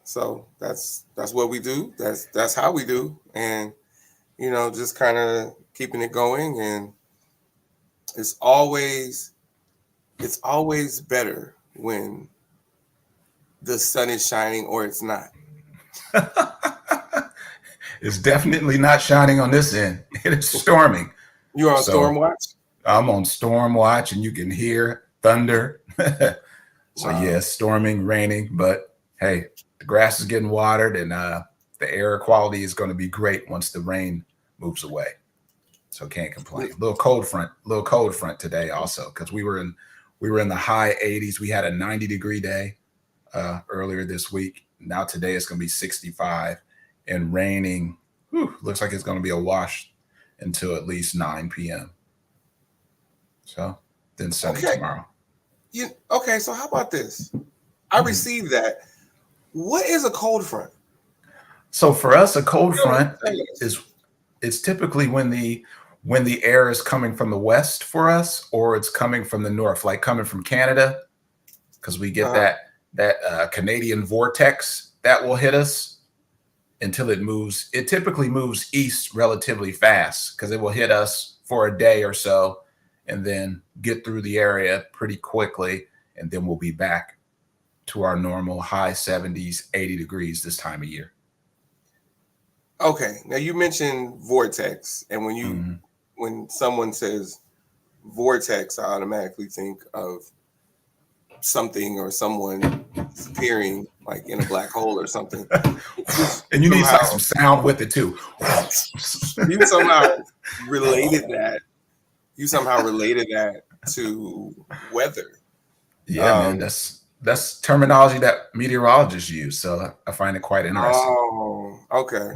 So that's what we do. That's how we do, and just kind of keeping it going. And it's always it's always better when the sun is shining or it's not. It's definitely not shining on this end. It is storming. You're on storm So watch. I'm on storm watch and you can hear thunder. So yeah, Wow. it's storming, raining, but hey, the grass is getting watered and the air quality is going to be great once the rain moves away. So can't complain. Little cold front today also because we were in the high 80s. We had a 90-degree day earlier this week. Now today it's going to be 65 and raining. Whew, looks like it's going to be a wash until at least 9 p.m. So then sunny Okay. tomorrow. Okay. So how about this? I Mhm. received that. What is a cold front? So for us, a cold Tell me- front tell us. is it's typically when the air is coming from the west for us, or it's coming from the north, like coming from Canada, because we get Uh-huh. that Canadian vortex that will hit us until it moves. It typically moves east relatively fast because it will hit us for a day or so, and then get through the area pretty quickly, and then we'll be back to our normal high 70s, 80 degrees this time of year. Okay. Now you mentioned vortex, and Mhm. when someone says vortex, I automatically think of something or someone disappearing, like in a black hole or something. You And you need somehow like some sound with it too. you somehow related that. You somehow related that to weather. Yeah, man, Um, that's terminology that meteorologists use, so I find it quite interesting. oh, okay.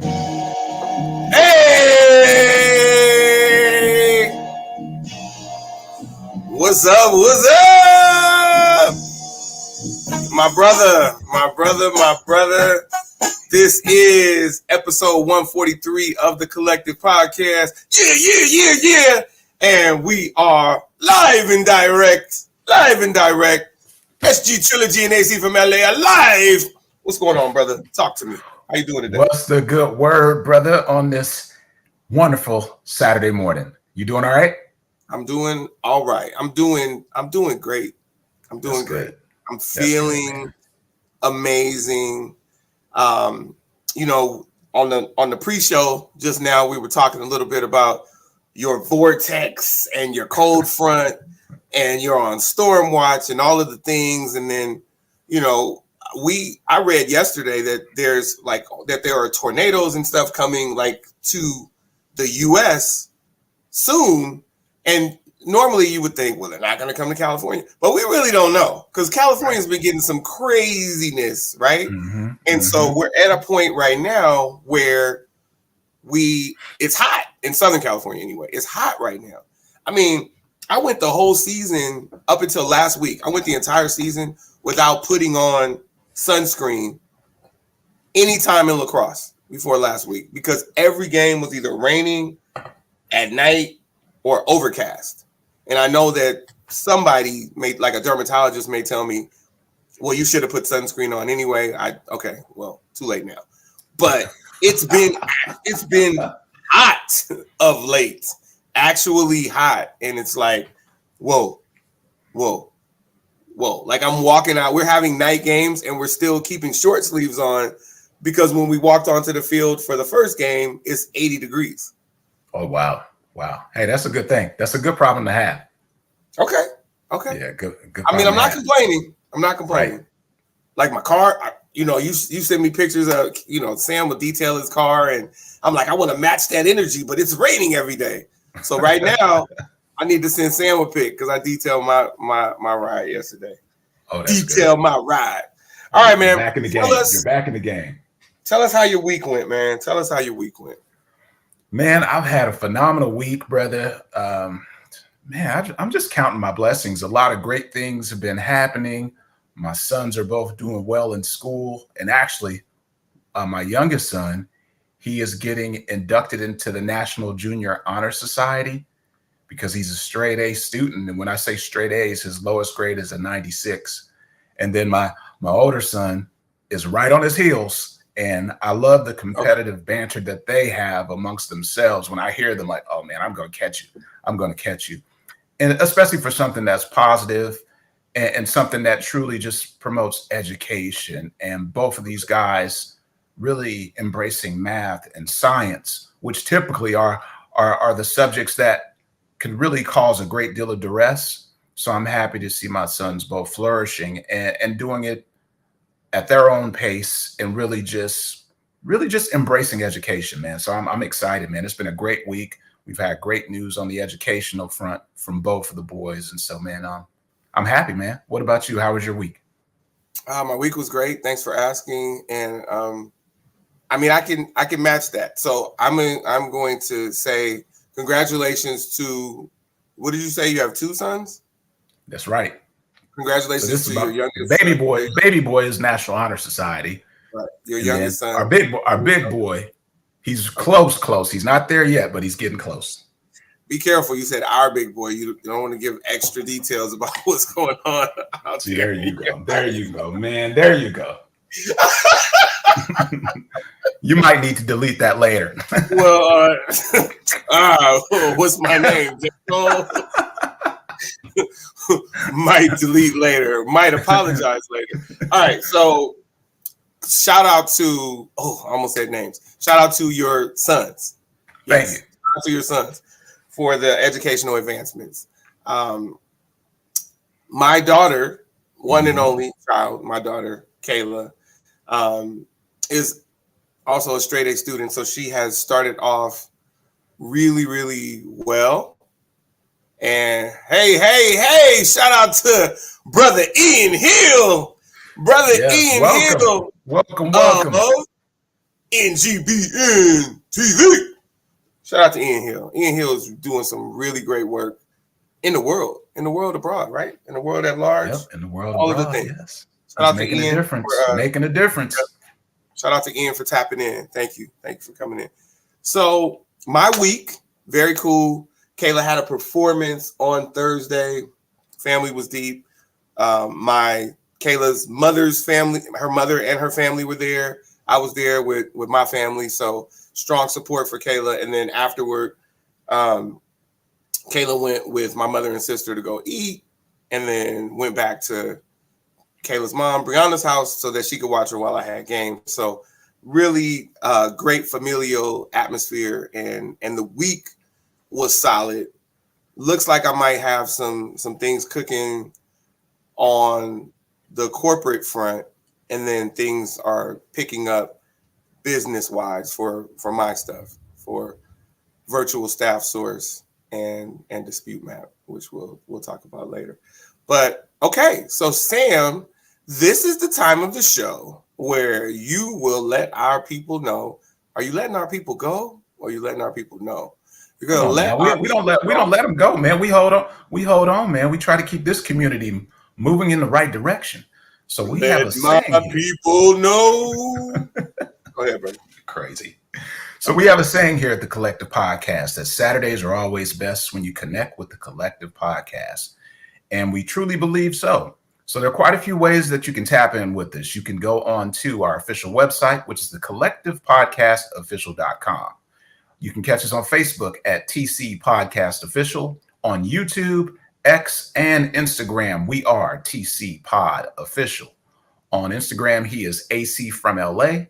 Hey, what's up? What's up? My brother. This is episode 143 of the Collective Podcast. Yeah. And we are live and direct. SG Trilogy and AC from LA are live. What's going on, brother? Talk to me. How you doing today? What's the good word, brother, on this wonderful Saturday morning? You doing all right? I'm doing all right. I'm doing great. I'm That's doing great. good. I'm That's good, man. feeling amazing. Um, on the pre-show just now, we were talking a little bit about your vortex and your cold front, and you're on storm watch and all of the things. And then, you know, I read yesterday that there are tornadoes and stuff coming like to the U.S. soon, and normally you would think, well, they're not going to come to California, but we really don't know because Right. California's been getting some craziness, right? Mm-hmm. And Mm-hmm. so we're at a point right now where it's hot in Southern California anyway. It's hot right now. I mean, I went the whole season up until last week. I went the entire season without putting on sunscreen anytime in lacrosse before last week because every game was either raining at night or overcast. And I know that somebody like a dermatologist may tell me, well, you should have put sunscreen on anyway. Okay, well, too late now. But it's been hot of late, actually hot, and it's like, whoa, whoa, whoa. Like I'm walking out. We're having night games, and we're still keeping short sleeves on because when we walked onto the field for the first game, it's 80 degrees. Oh wow. Wow. Hey, that's a good thing. That's a good problem to have. Okay, okay. Yeah, good I mean, problem I'm to not have. complaining. I'm not Right. complaining. Like my car, you send me pictures of, Sam will detail his car, and I'm like, I want to match that energy, but it's raining every day. So right now, I need to send Sam a pic because I detailed my ride yesterday. Oh, that's good. Detail my ride. All right, You're man. back in the Tell game. You're us, back in the game. tell us how your week went, man. Tell us how your week went. Man, I've had a phenomenal week, brother. Man, I'm just counting my blessings. A lot of great things have been happening. My sons are both doing well in school. And actually, my youngest son, he is getting inducted into the National Junior Honor Society because he's a straight A student. And when I say straight A's, his lowest grade is a 96. And then my older son is right on his heels. And I love the competitive banter that they have amongst themselves. When I hear them like, oh man, I'm going to catch you. I'm going to catch you. And especially for something that's positive and something that truly just promotes education. And both of these guys really embracing math and science, which typically are the subjects that can really cause a great deal of duress. So I'm happy to see my sons both flourishing and doing it at their own pace and really just embracing education, man. So I'm excited, man. It's been a great week. We've had great news on the educational front from both of the boys. And so, man, I'm happy, man. What about you? How was your week? My week was great. Thanks for asking. And I mean, I can match that. So I'm going to say congratulations to, what did you say? You have 2 sons? That's right. Congratulations to your youngest baby boy. Baby boy is National Honor Society. Right. Your youngest son. Our big boy. He's close. He's not there yet, but he's getting close. Be careful. You said our big boy. You don't want to give extra details about what's going on out there. You go. There you go, man. There you go. You might need to delete that later. Well, what's my name? Might delete later. Might apologize later. All right. So shout out to, I almost said names. Shout out to your sons. Thank you. Shout out to your sons for the educational advancements. My daughter, one and only child, my daughter, Kayla, is also a straight A student. So she has started off really, really well. And hey, shout out to brother Ian Hill. Hill. Welcome. NGBN TV. Shout out to Ian Hill. Ian Hill is doing some really great work in the world abroad, right? In the world at large. Yep, in the world all abroad, of the things. Yes. Shout out making to Ian a difference. Making a difference. Shout out to Ian for tapping in. Thank you for coming in. So my week, very cool. Kayla had a performance on Thursday. Family was deep. Kayla's mother's family, her mother and her family were there. I was there with my family. So strong support for Kayla. And then afterward, Kayla went with my mother and sister to go eat and then went back to Kayla's mom, Brianna's house, so that she could watch her while I had games. So really great familial atmosphere. And the week was solid. Looks like I might have some things cooking on the corporate front, and then things are picking up business-wise for my stuff, for virtual staff source and dispute map, which we'll talk about later. But okay, so Sam, this is the time of the show where you will let our people know. Are you letting our people go, or are you letting our people know? You're gonna we don't let them go, man. We hold on, man. We try to keep this community moving in the right direction. So we have a saying. Let my people know. Go ahead, bro. Crazy. So we have a saying here at the Collective Podcast that Saturdays are always best when you connect with the Collective Podcast. And we truly believe so. So there are quite a few ways that you can tap in with us. You can go on to our official website, which is thecollectivepodcastofficial.com. You can catch us on Facebook at TC Podcast Official, on YouTube, X, and Instagram. We are TC Pod Official. On Instagram, he is AC from LA.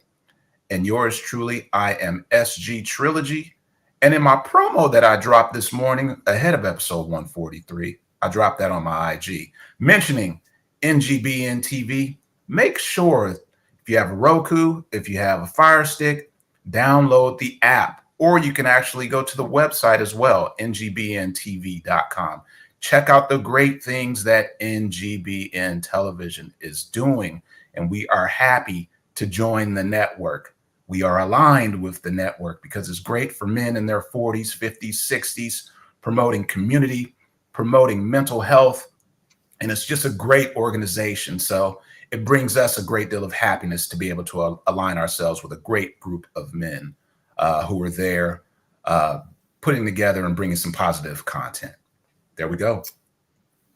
And yours truly, I am SG Trilogy. And in my promo that I dropped this morning ahead of episode 143, I dropped that on my IG, mentioning NGBN TV. Make sure if you have a Roku, if you have a Fire Stick, download the app. Or you can actually go to the website as well, ngbntv.com. Check out the great things that NGBN Television is doing. And we are happy to join the network. We are aligned with the network because it's great for men in their 40s, 50s, 60s, promoting community, promoting mental health. And it's just a great organization. So it brings us a great deal of happiness to be able to align ourselves with a great group of men who are there putting together and bringing some positive content. There we go.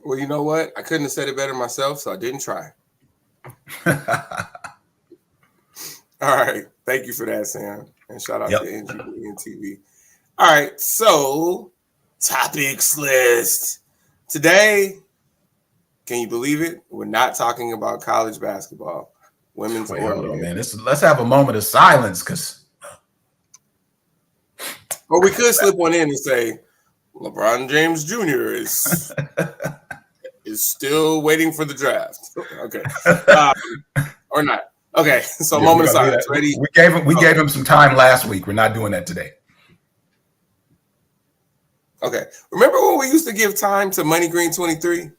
Well, you know what? I couldn't have said it better myself, so I didn't try. Thank you for that, Sam. And shout out to NGB and TV. All right, so topics list. Today, can you believe it? We're not talking about college basketball. Women's Wait, or hold on, men's. man. Let's have a moment of silence because Or we could slip one in and say LeBron James Jr. is still waiting for the draft. Okay. Or not. Okay. So moment of silence. Ready? We gave him some time last week. We're not doing that today. Okay. Remember when we used to give time to Money Green 23?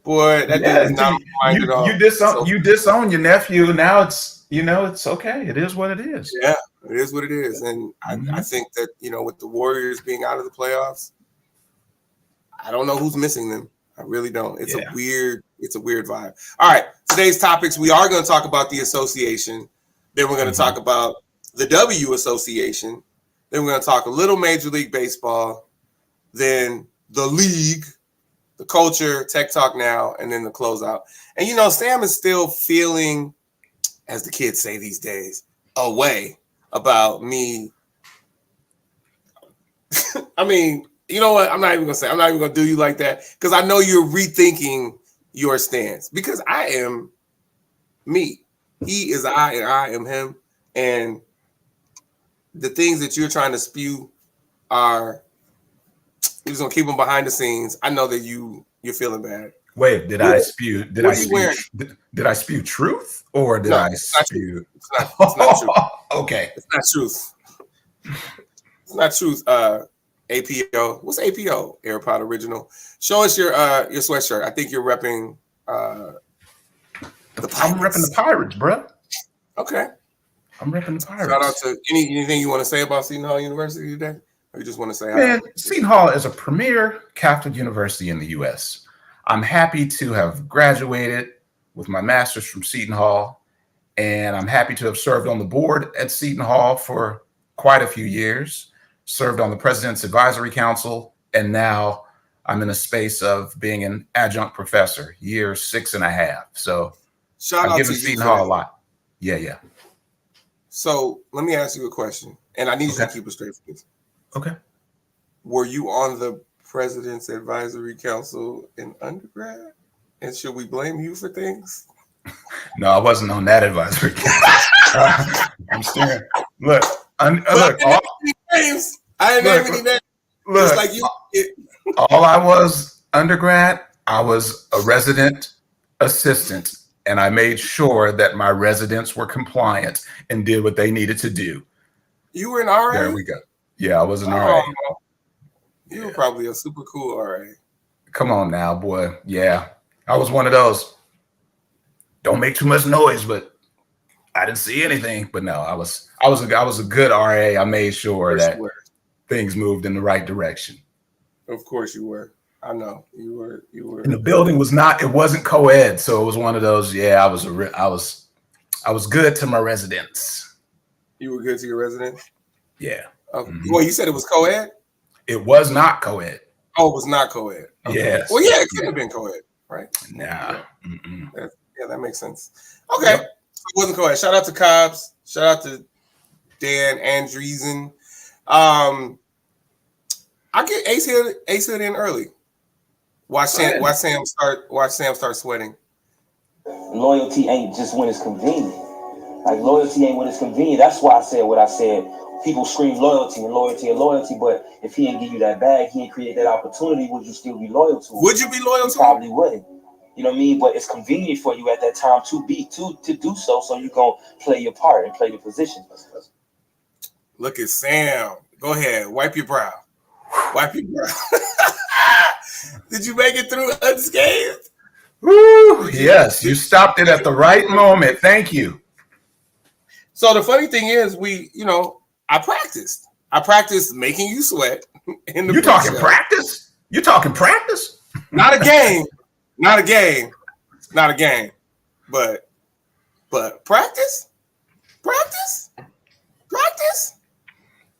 Boy, that dude was not reminded at all. You disown your nephew. Now it's okay. It is what it is. Yeah, it is what it is. And I think that, with the Warriors being out of the playoffs, I don't know who's missing them. I really don't. It's a weird vibe. All right. Today's topics, we are going to talk about the association. Then we're going to talk about the W Association. Then we're going to talk a little Major League Baseball. Then the league, the culture, Tech Talk Now, and then the closeout. And, Sam is still feeling, as the kids say these days, away about me. I mean, you know what? I'm not even going to do you like that because I know you're rethinking your stance because I am me. He is I and I am him. And the things that you're trying to spew are, you're just going to keep them behind the scenes. I know that you're feeling bad. Wait, did I spew truth or did I spew? It's not truth. Okay. It's not truth. It's not truth. APO. What's APO? AirPod Original. Show us your sweatshirt. I think you're repping the Pirates. I'm repping the Pirates, bro. Okay. I'm repping the Pirates. Shout out to anything you want to say about Seton Hall University today? Or you just want to say Man, Seton Hall is a premier Catholic university in the U.S. I'm happy to have graduated with my master's from Seton Hall, and I'm happy to have served on the board at Seton Hall for quite a few years, served on the President's Advisory Council, and now I'm in a space of being an adjunct professor, year 6.5. So I'm giving Seton Hall a lot. Yeah. So let me ask you a question, and I need you to keep it straight, please. Okay. Were you on the President's Advisory Council in undergrad? And should we blame you for things? No, I wasn't on that advisory council. I'm staring. Look. I didn't name any names. Look, like you. All I was undergrad, I was a resident assistant, and I made sure that my residents were compliant and did what they needed to do. You were an RA? There we go. Yeah, I was an RA. You were probably a super cool RA. Come on now, boy. Yeah, I was one of those. Don't make too much noise, but I didn't see anything. But no, I was a good RA. I made sure that things moved in the right direction. Of course you were. I know you were. And the building it wasn't co-ed, so it was one of those. Yeah, I was good to my residents. You were good to your residents? Yeah. Okay. Well, you said it was co-ed? It was not co-ed. Oh, it was not co-ed. Okay. Yes. Well, yeah, it could have been co-ed, right? Nah. Yeah, that makes sense. Okay. Yep. So it wasn't co-ed. Shout out to Cobbs. Shout out to Dan Andreessen. I get Ace hit in early. Watch Sam start sweating. Loyalty ain't just when it's convenient. Like loyalty ain't when it's convenient. That's why I said what I said. People scream loyalty and loyalty and loyalty, but if he didn't give you that bag, he didn't create that opportunity, would you still be loyal to him? Would you be loyal to him? Probably wouldn't. You know what I mean? But it's convenient for you at that time to do so you're gonna play your part and play the position. Look at Sam. Go ahead, wipe your brow. Wipe your brow. Did you make it through unscathed? Woo! Yes, you stopped it at the right moment. Thank you. So the funny thing is, I practiced. I practiced making you sweat. You talking practice? You talking practice? Not a game. Not a game. Not a game. But practice? Practice? Practice?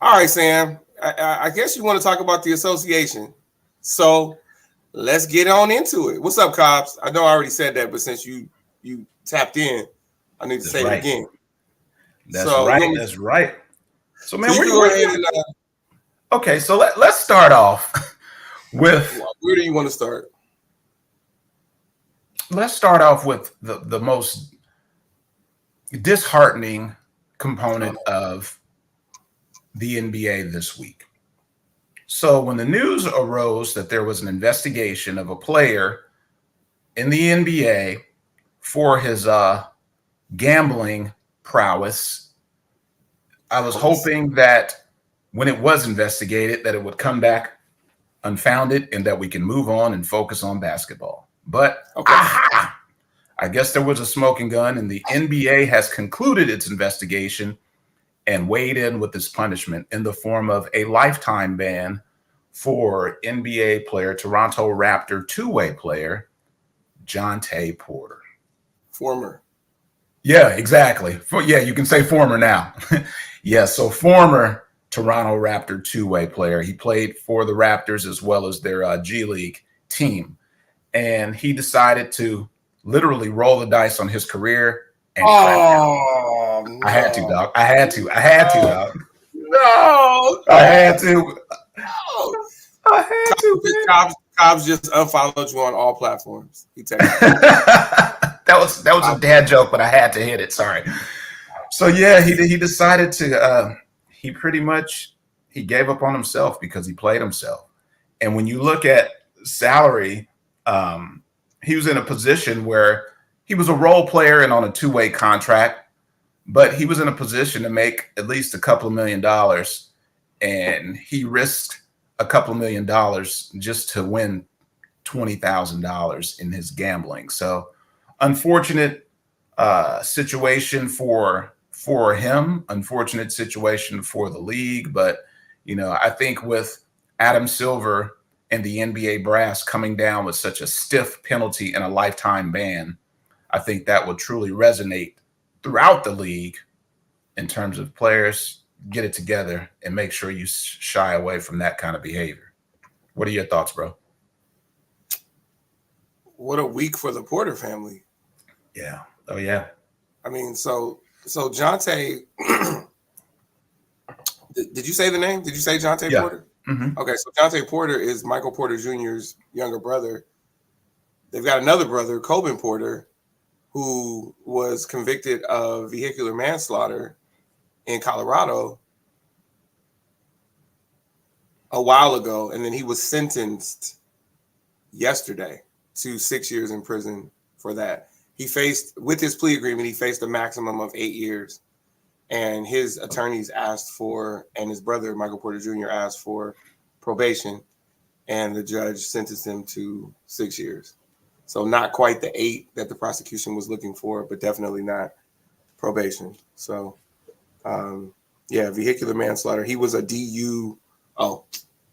All right, Sam. I guess you want to talk about the association. So let's get on into it. What's up, Cobbs? I know I already said that, but since you tapped in, I need to say it again. That's So right. That's right. So, So man, you where can you, go where ahead you? and Okay, so let's start off with where do you want to start? the most disheartening component of the NBA this week. So when the news arose that there was an investigation of a player in the NBA for his gambling prowess, I was hoping that when it was investigated that it would come back unfounded and that we can move on and focus on basketball. But aha! I guess there was a smoking gun, and the NBA has concluded its investigation and weighed in with this punishment in the form of a lifetime ban for NBA player, Toronto Raptor two-way player, Jonte Porter. Former. Yeah, exactly. Yeah, you can say former now. Yeah, so former Toronto Raptor two-way player. He played for the Raptors as well as their G League team. And he decided to literally roll the dice on his career and crap out. No. I had to, dog. I had to, dog. No. I had to. No. I had to, Cobbs just unfollowed you on all platforms. He texted that was a dad joke, but I had to hit it. Sorry. So yeah, he decided to he pretty much he gave up on himself because he played himself. And when you look at salary, he was in a position where he was a role player and on a two-way contract, but he was in a position to make at least a couple of $1 million, and he risked a couple of $1 million just to win $20,000 in his gambling. So unfortunate situation for him, unfortunate situation for the league. But, you know, I think with Adam Silver and the NBA brass coming down with such a stiff penalty and a lifetime ban, I think that will truly resonate throughout the league in terms of players get it together and make sure you shy away from that kind of behavior. What are your thoughts, bro? What a week for the Porter family. Yeah. Oh, yeah. I mean, so Jonte, did you say the name? Did you say Jonte Porter? Mm-hmm. Okay, so Jonte Porter is Michael Porter Jr.'s younger brother. They've got another brother, Coben Porter, who was convicted of vehicular manslaughter in Colorado a while ago, and then he was sentenced yesterday to 6 years in prison for that. He faced, with his plea agreement, he faced a maximum of 8 years. And his attorneys asked for, and his brother, Michael Porter Jr., asked for probation. And the judge sentenced him to 6 years. So not quite the 8 that the prosecution was looking for, but definitely not probation. So, yeah, vehicular manslaughter. He was a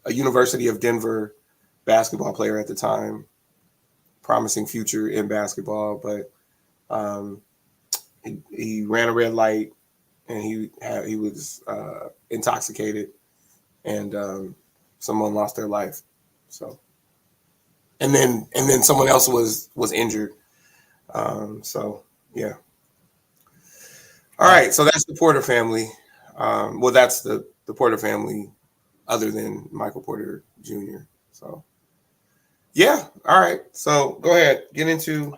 University of Denver basketball player at the time, promising future in basketball, but he ran a red light and he was intoxicated, and someone lost their life. So, and then someone else was injured. So yeah. All right, so that's the Porter family. Well, that's the Porter family, other than Michael Porter Jr. So, yeah. All right. So go ahead, get into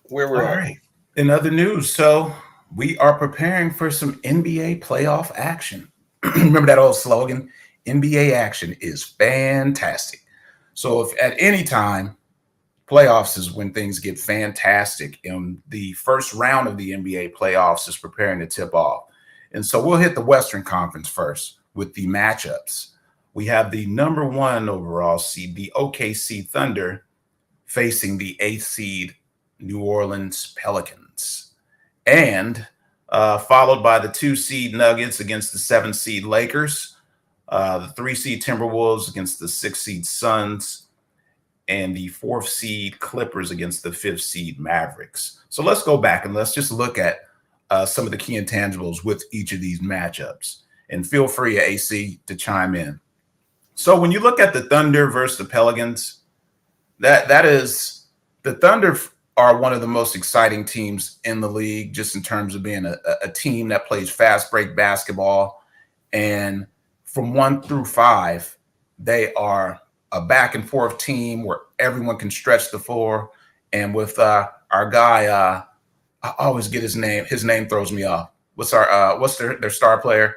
where we're at. All right. In other news, so we are preparing for some NBA playoff action. Remember that old slogan? NBA action is fantastic. So if at any time, playoffs is when things get fantastic, and the first round of the NBA playoffs is preparing to tip off. And so we'll hit the Western Conference first with the matchups. We have the number 1 overall seed, the OKC Thunder, facing the 8th seed New Orleans Pelicans, and followed by the 2 seed Nuggets against the 7 seed Lakers, the 3 seed Timberwolves against the 6 seed Suns, and the 4th seed Clippers against the 5th seed Mavericks. So let's go back and let's just look at some of the key intangibles with each of these matchups. And feel free, AC, to chime in. So when you look at the Thunder versus the Pelicans, that is, the Thunder are one of the most exciting teams in the league, just in terms of being a team that plays fast break basketball. And from 1 through 5, they are a back and forth team where everyone can stretch the floor. And with our guy, I always get his name. His name throws me off. What's their star player?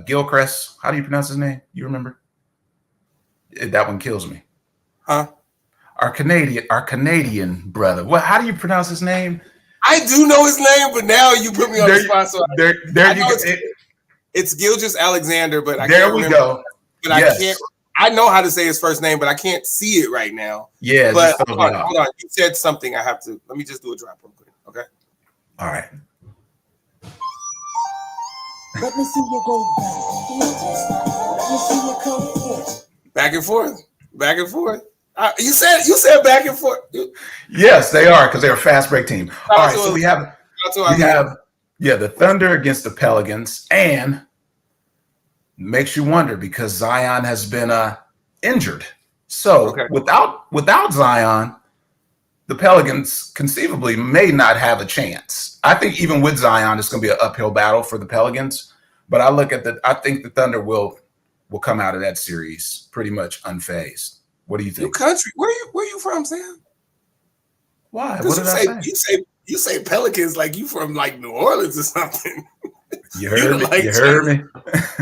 Gilchrist. How do you pronounce his name? You remember? That one kills me. Huh? Our Canadian brother. What? How do you pronounce his name? I do know his name, but now you put me on the spot. So it's Gilgis Alexander, but I can't remember. Go. But yes. I can't. I know how to say his first name, but I can't see it right now. Yeah, but hold on. You said something. I have to. Let me just do a drop real quick. Okay. All right. Let me see you go back. Let me see you come forth. Back and forth. Back and forth. You said back and forth. Yes, they are, because they're a fast break team. All right, so we have the Thunder against the Pelicans, and makes you wonder because Zion has been injured. So without Zion, the Pelicans conceivably may not have a chance. I think even with Zion, it's going to be an uphill battle for the Pelicans. But I think the Thunder will come out of that series pretty much unfazed. What do you think? Your country, where you from, Sam? Why? What did I say? You say Pelicans like you from like New Orleans or something. You heard me. You heard me.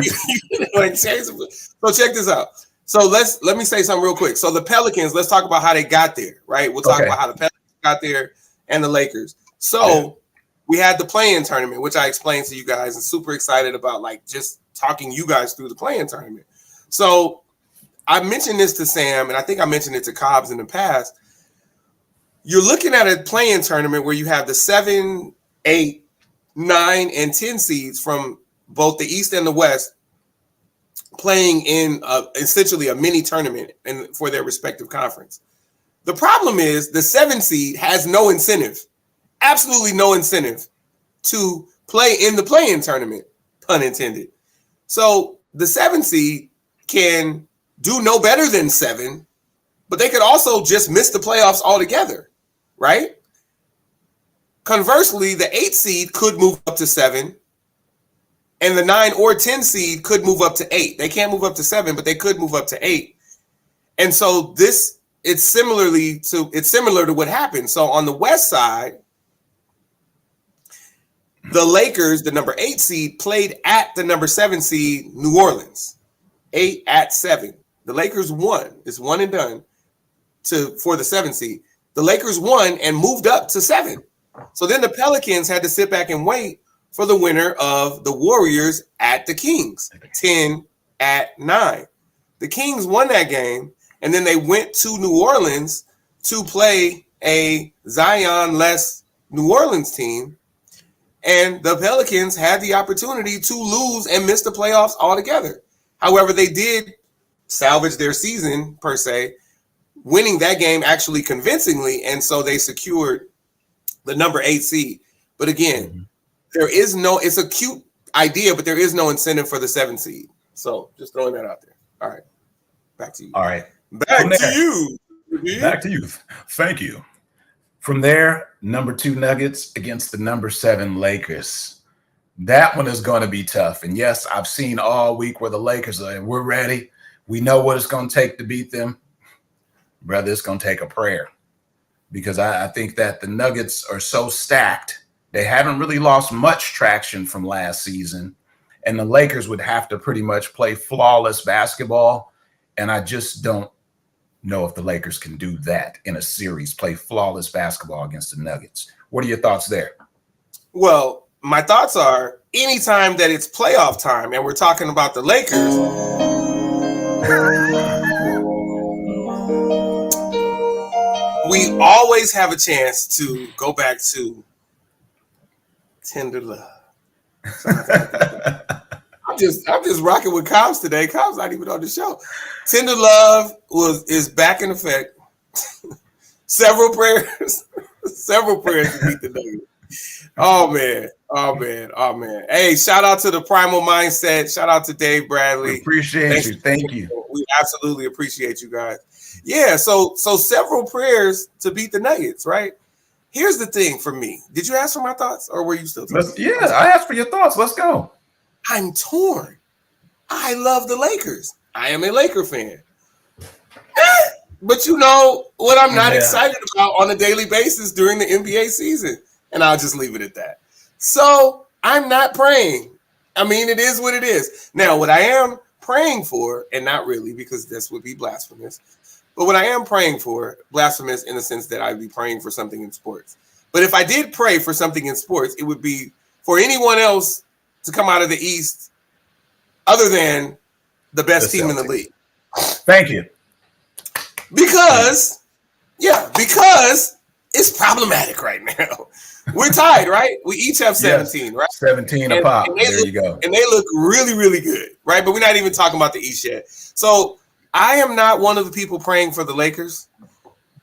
So check this out. So let me say something real quick. So the Pelicans, let's talk about how they got there, right? We'll talk about how the Pelicans got there and the Lakers. So we had the play-in tournament, which I explained to you guys, and super excited about like just talking you guys through the play-in tournament. So I mentioned this to Sam, and I think I mentioned it to Cobbs in the past. You're looking at a play-in tournament where you have the 7, 8, 9, and 10 seeds from both the East and the West playing in essentially a mini tournament for their respective conference. The problem is the 7 seed has no incentive, absolutely no incentive to play in the play-in tournament, pun intended. So the 7 seed can do no better than 7, but they could also just miss the playoffs altogether, right? Conversely, the 8 seed could move up to 7, and the 9 or 10 seed could move up to 8. They can't move up to 7, but they could move up to 8. And so it's similar to what happened. So on the West side, the Lakers, the number 8 seed, played at the number 7 seed, New Orleans, 8-7. The Lakers won. It's one and done for the 7 seed. The Lakers won and moved up to 7. So then the Pelicans had to sit back and wait for the winner of the Warriors at the Kings, 10-9. The Kings won that game, and then they went to New Orleans to play a Zion-less New Orleans team, and the Pelicans had the opportunity to lose and miss the playoffs altogether. However, they did salvage their season, per se, winning that game actually convincingly, and so they secured the number 8 seed. But again, it's a cute idea, but there is no incentive for the 7 seed. So just throwing that out there. All right. Back to you. All right. Back to you. Back to you. Thank you. From there, number 2 Nuggets against the number 7 Lakers. That one is going to be tough. And yes, I've seen all week where the Lakers are, we're ready. We know what it's going to take to beat them. Brother, it's going to take a prayer. Because I think that the Nuggets are so stacked. They haven't really lost much traction from last season. And the Lakers would have to pretty much play flawless basketball. And I just don't know if the Lakers can do that in a series, play flawless basketball against the Nuggets. What are your thoughts there? Well, my thoughts are anytime that it's playoff time and we're talking about the Lakers, we always have a chance to go back to tender love. I'm just rocking with Cobbs today. Cobbs not even on the show. Tender love is back in effect. Several prayers to beat the Nuggets. Oh man. Hey, shout out to the Primal Mindset. Shout out to Dave Bradley. Appreciate you. Thank you. We absolutely appreciate you guys. Yeah, so several prayers to beat the Nuggets, right? Here's the thing for me. Did you ask for my thoughts, or were you still talking? I asked for your thoughts. Let's go. I'm torn. I love the Lakers. I am a Laker fan. But you know what I'm not excited about on a daily basis during the NBA season. And I'll just leave it at that. So I'm not praying. I mean, it is what it is. Now, what I am praying for, and not really because this would be blasphemous, but what I am praying for, blasphemous in the sense that I'd be praying for something in sports. But if I did pray for something in sports, it would be for anyone else to come out of the East other than the best team in the league. Thank you. Because it's problematic right now. We're tied, right? We each have 17, right? 17 a pop. There you go. And they look really, really good, right? But we're not even talking about the East yet. So I am not one of the people praying for the Lakers,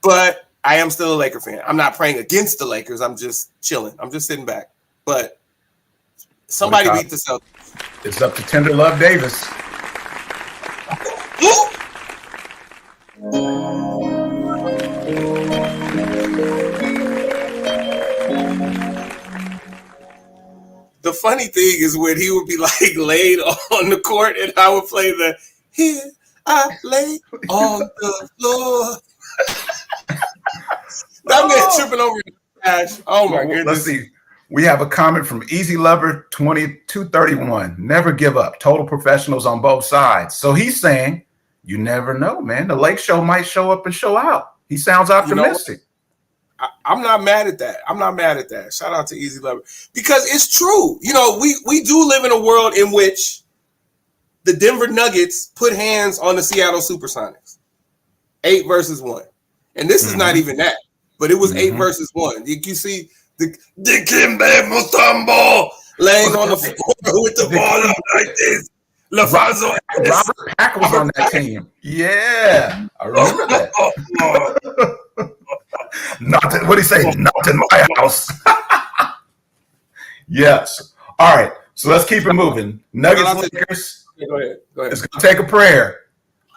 but I am still a Laker fan. I'm not praying against the Lakers. I'm just chilling. I'm just sitting back. But somebody beat the Celtics. It's up to Tender Love Davis. The funny thing is when he would be like laid on the court and I would play the "Here I lay on the floor." That man tripping over the cash. Oh my goodness. Let's see. We have a comment from Easy Lover 2231. Never give up. Total professionals on both sides. So he's saying, you never know, man. The Lake Show might show up and show out. He sounds optimistic. I'm not mad at that. I'm not mad at that. Shout out to Easy Lover. Because it's true. You know, we do live in a world in which the Denver Nuggets put hands on the Seattle Supersonics. 8-1. And this is not even that. But it was 8-1. You see the Dikembe Mutombo laying on the floor with the ball up like this. LaFonso Robert Pack was on that team. Yeah. I remember that. Not in, what do you say? Not in my house. Yes. All right. So let's keep it moving. Nuggets, Lakers. Go ahead. It's going to take a prayer.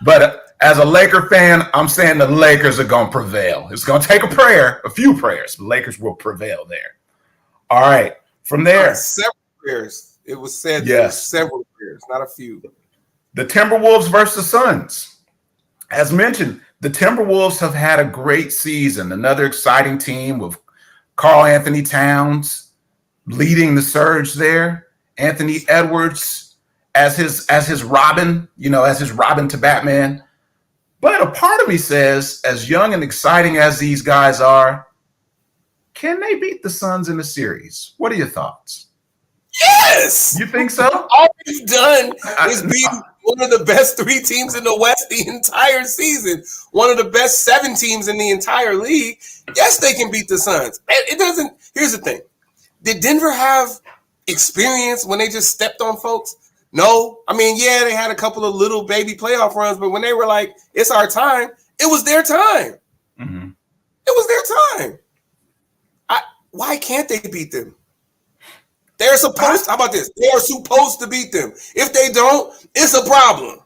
But as a Laker fan, I'm saying the Lakers are going to prevail. It's going to take a prayer, a few prayers. The Lakers will prevail there. All right. From there. Several prayers. It was said several prayers, not a few. The Timberwolves versus the Suns. As mentioned, the Timberwolves have had a great season. Another exciting team with Karl Anthony Towns leading the surge there. Anthony Edwards as his Robin, as his Robin to Batman. But a part of me says, as young and exciting as these guys are, can they beat the Suns in the series? What are your thoughts? Yes! You think so? All we've done is beat one of the best 3 teams in the West the entire season. One of the best 7 teams in the entire league. Yes, they can beat the Suns. It doesn't. Here's the thing. Did Denver have experience when they just stepped on folks? No. I mean, yeah, they had a couple of little baby playoff runs, but when they were like, it's our time, it was their time. Mm-hmm. It was their time. Why can't they beat them? They're supposed to, how about this? They are supposed to beat them. If they don't, it's a problem.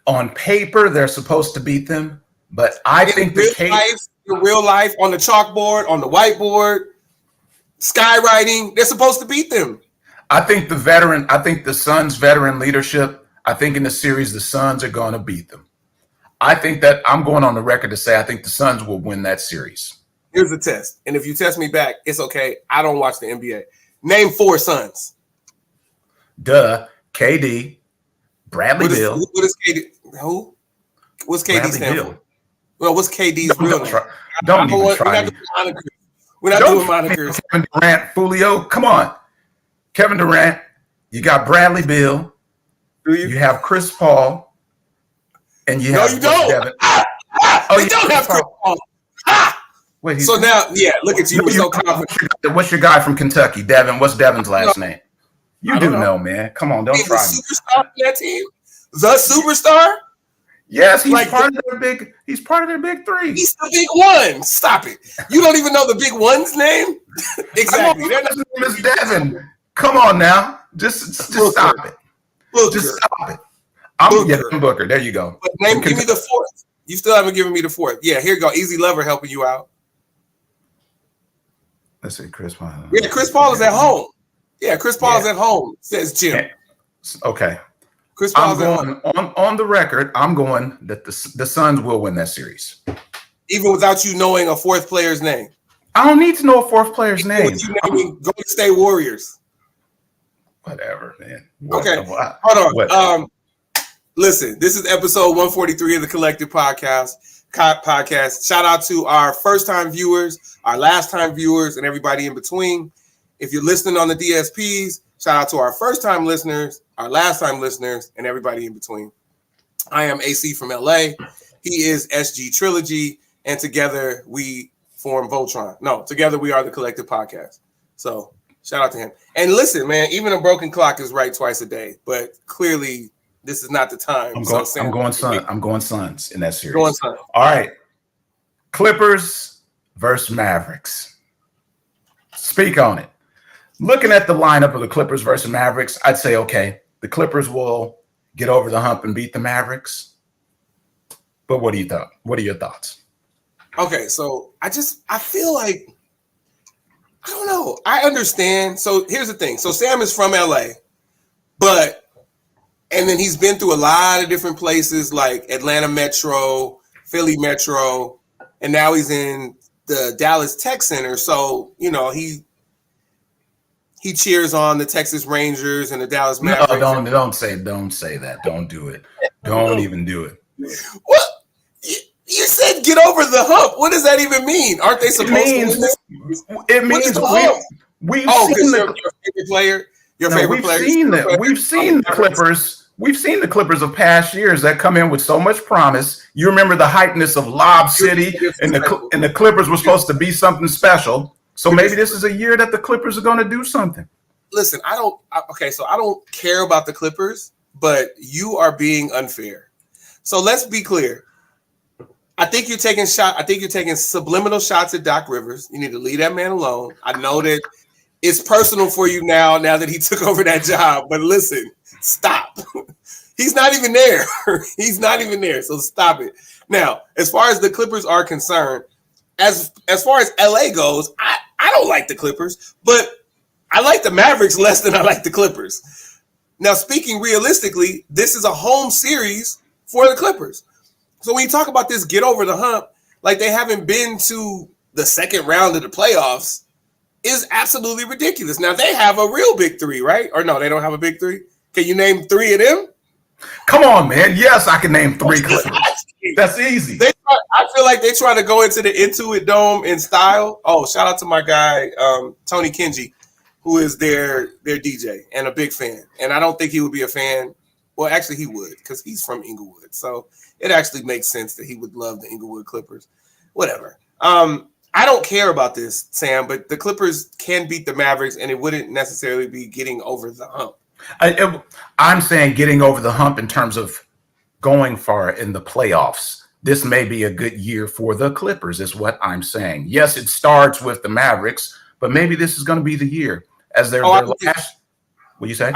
On paper, they're supposed to beat them, but I think in real life, on the chalkboard, on the whiteboard, skywriting, they're supposed to beat them. I think the Suns' veteran leadership, I think in the series, the Suns are going to beat them. I think that I'm going on the record to say I think the Suns will win that series. Here's the test. And if you test me back, it's okay. I don't watch the NBA. Name 4 Suns. Duh. KD, Bradley Beal. What is KD? Who? What's KD stand for? Well, what's KD's real name? Don't even try. We're not doing monikers. Kevin Durant, Fulio. Come on. Kevin Durant. You got Bradley Beal. Do you? You have Chris Paul. And you have you don't. Devin. You don't have Chris Paul. Wait, so now, look at you. You're so confident. What's your guy from Kentucky, Devin? What's Devin's last name? You do know, man. Come on, don't try me. The superstar of that team? The superstar? Yes, he's part of their big. He's part of their big 3. He's the big one. Stop it. You don't even know the big one's name? Exactly. His name is Devin. Come on now. Just stop it. Booker. Just stop it. I'm Booker. There you go. But give me the 4th. You still haven't given me the fourth. Yeah, here you go. Easy Lover helping you out. Let's see, Chris Paul. Yeah, Chris Paul is at home. Yeah, Chris Paul is at home, says Jim. Okay. Chris Paul's I'm going on the record. I'm going that the Suns will win that series. Even without you knowing a fourth player's name. I don't need to know a fourth player's name. You naming Golden State Warriors. Whatever, man. Okay. Hold on. Listen, this is episode 143 of the Collective Podcast. Shout out to our first-time viewers, our last-time viewers, and everybody in between. If you're listening on the DSPs, shout out to our first-time listeners, our last-time listeners, and everybody in between. I am AC from LA. He is SG Trilogy, and together we form Voltron. No, together we are the Collective Podcast. So shout out to him. And listen, man, even a broken clock is right twice a day, but clearly this is not the time. I'm going Suns in that series. Going Suns. All right. Clippers versus Mavericks. Speak on it. Looking at the lineup of the Clippers versus Mavericks, I'd say, okay, the Clippers will get over the hump and beat the Mavericks. But what do you think? What are your thoughts? Okay, so I feel like, I don't know. I understand. So here's the thing. So Sam is from LA, and then he's been through a lot of different places like Atlanta Metro, Philly Metro, and now he's in the Dallas Tech Center. So, you know, he cheers on the Texas Rangers and the Dallas Mavericks. No, don't say that. Don't do it. Don't even do it. What? You said get over the hump. What does that even mean? Aren't they supposed to? It means we've seen your favorite player. Your favorite player. We've seen the Clippers. We've seen the Clippers of past years that come in with so much promise. You remember the hypeness of Lob City, and the Clippers were supposed to be something special. So maybe this is a year that the Clippers are going to do something. Listen, I don't care about the Clippers, but you are being unfair. So let's be clear. I think you're taking subliminal shots at Doc Rivers. You need to leave that man alone. I know that it's personal for you now that he took over that job. But listen, stop. He's not even there. He's not even there. So stop it. Now, as far as the Clippers are concerned, as far as LA goes, I don't like the Clippers, but I like the Mavericks less than I like the Clippers. Now, speaking realistically, this is a home series for the Clippers. So when you talk about this get over the hump, like they haven't been to the second round of the playoffs, is absolutely ridiculous. Now, they have a real big three, right? Or no, they don't have a big three? Can you name three of them? Come on, man. Yes, I can name three Clippers. That's easy. I feel like they try to go into the Intuit Dome in style. Oh, shout out to my guy, Tony Kenji, who is their DJ and a big fan. And I don't think he would be a fan. Well, actually, he would because he's from Inglewood. So it actually makes sense that he would love the Inglewood Clippers. Whatever. I don't care about this, Sam, but the Clippers can beat the Mavericks, and it wouldn't necessarily be getting over the hump. I'm saying getting over the hump in terms of going far in the playoffs. This may be a good year for the Clippers, is what I'm saying. Yes, it starts with the Mavericks, but maybe this is going to be the year as their last. What do you say?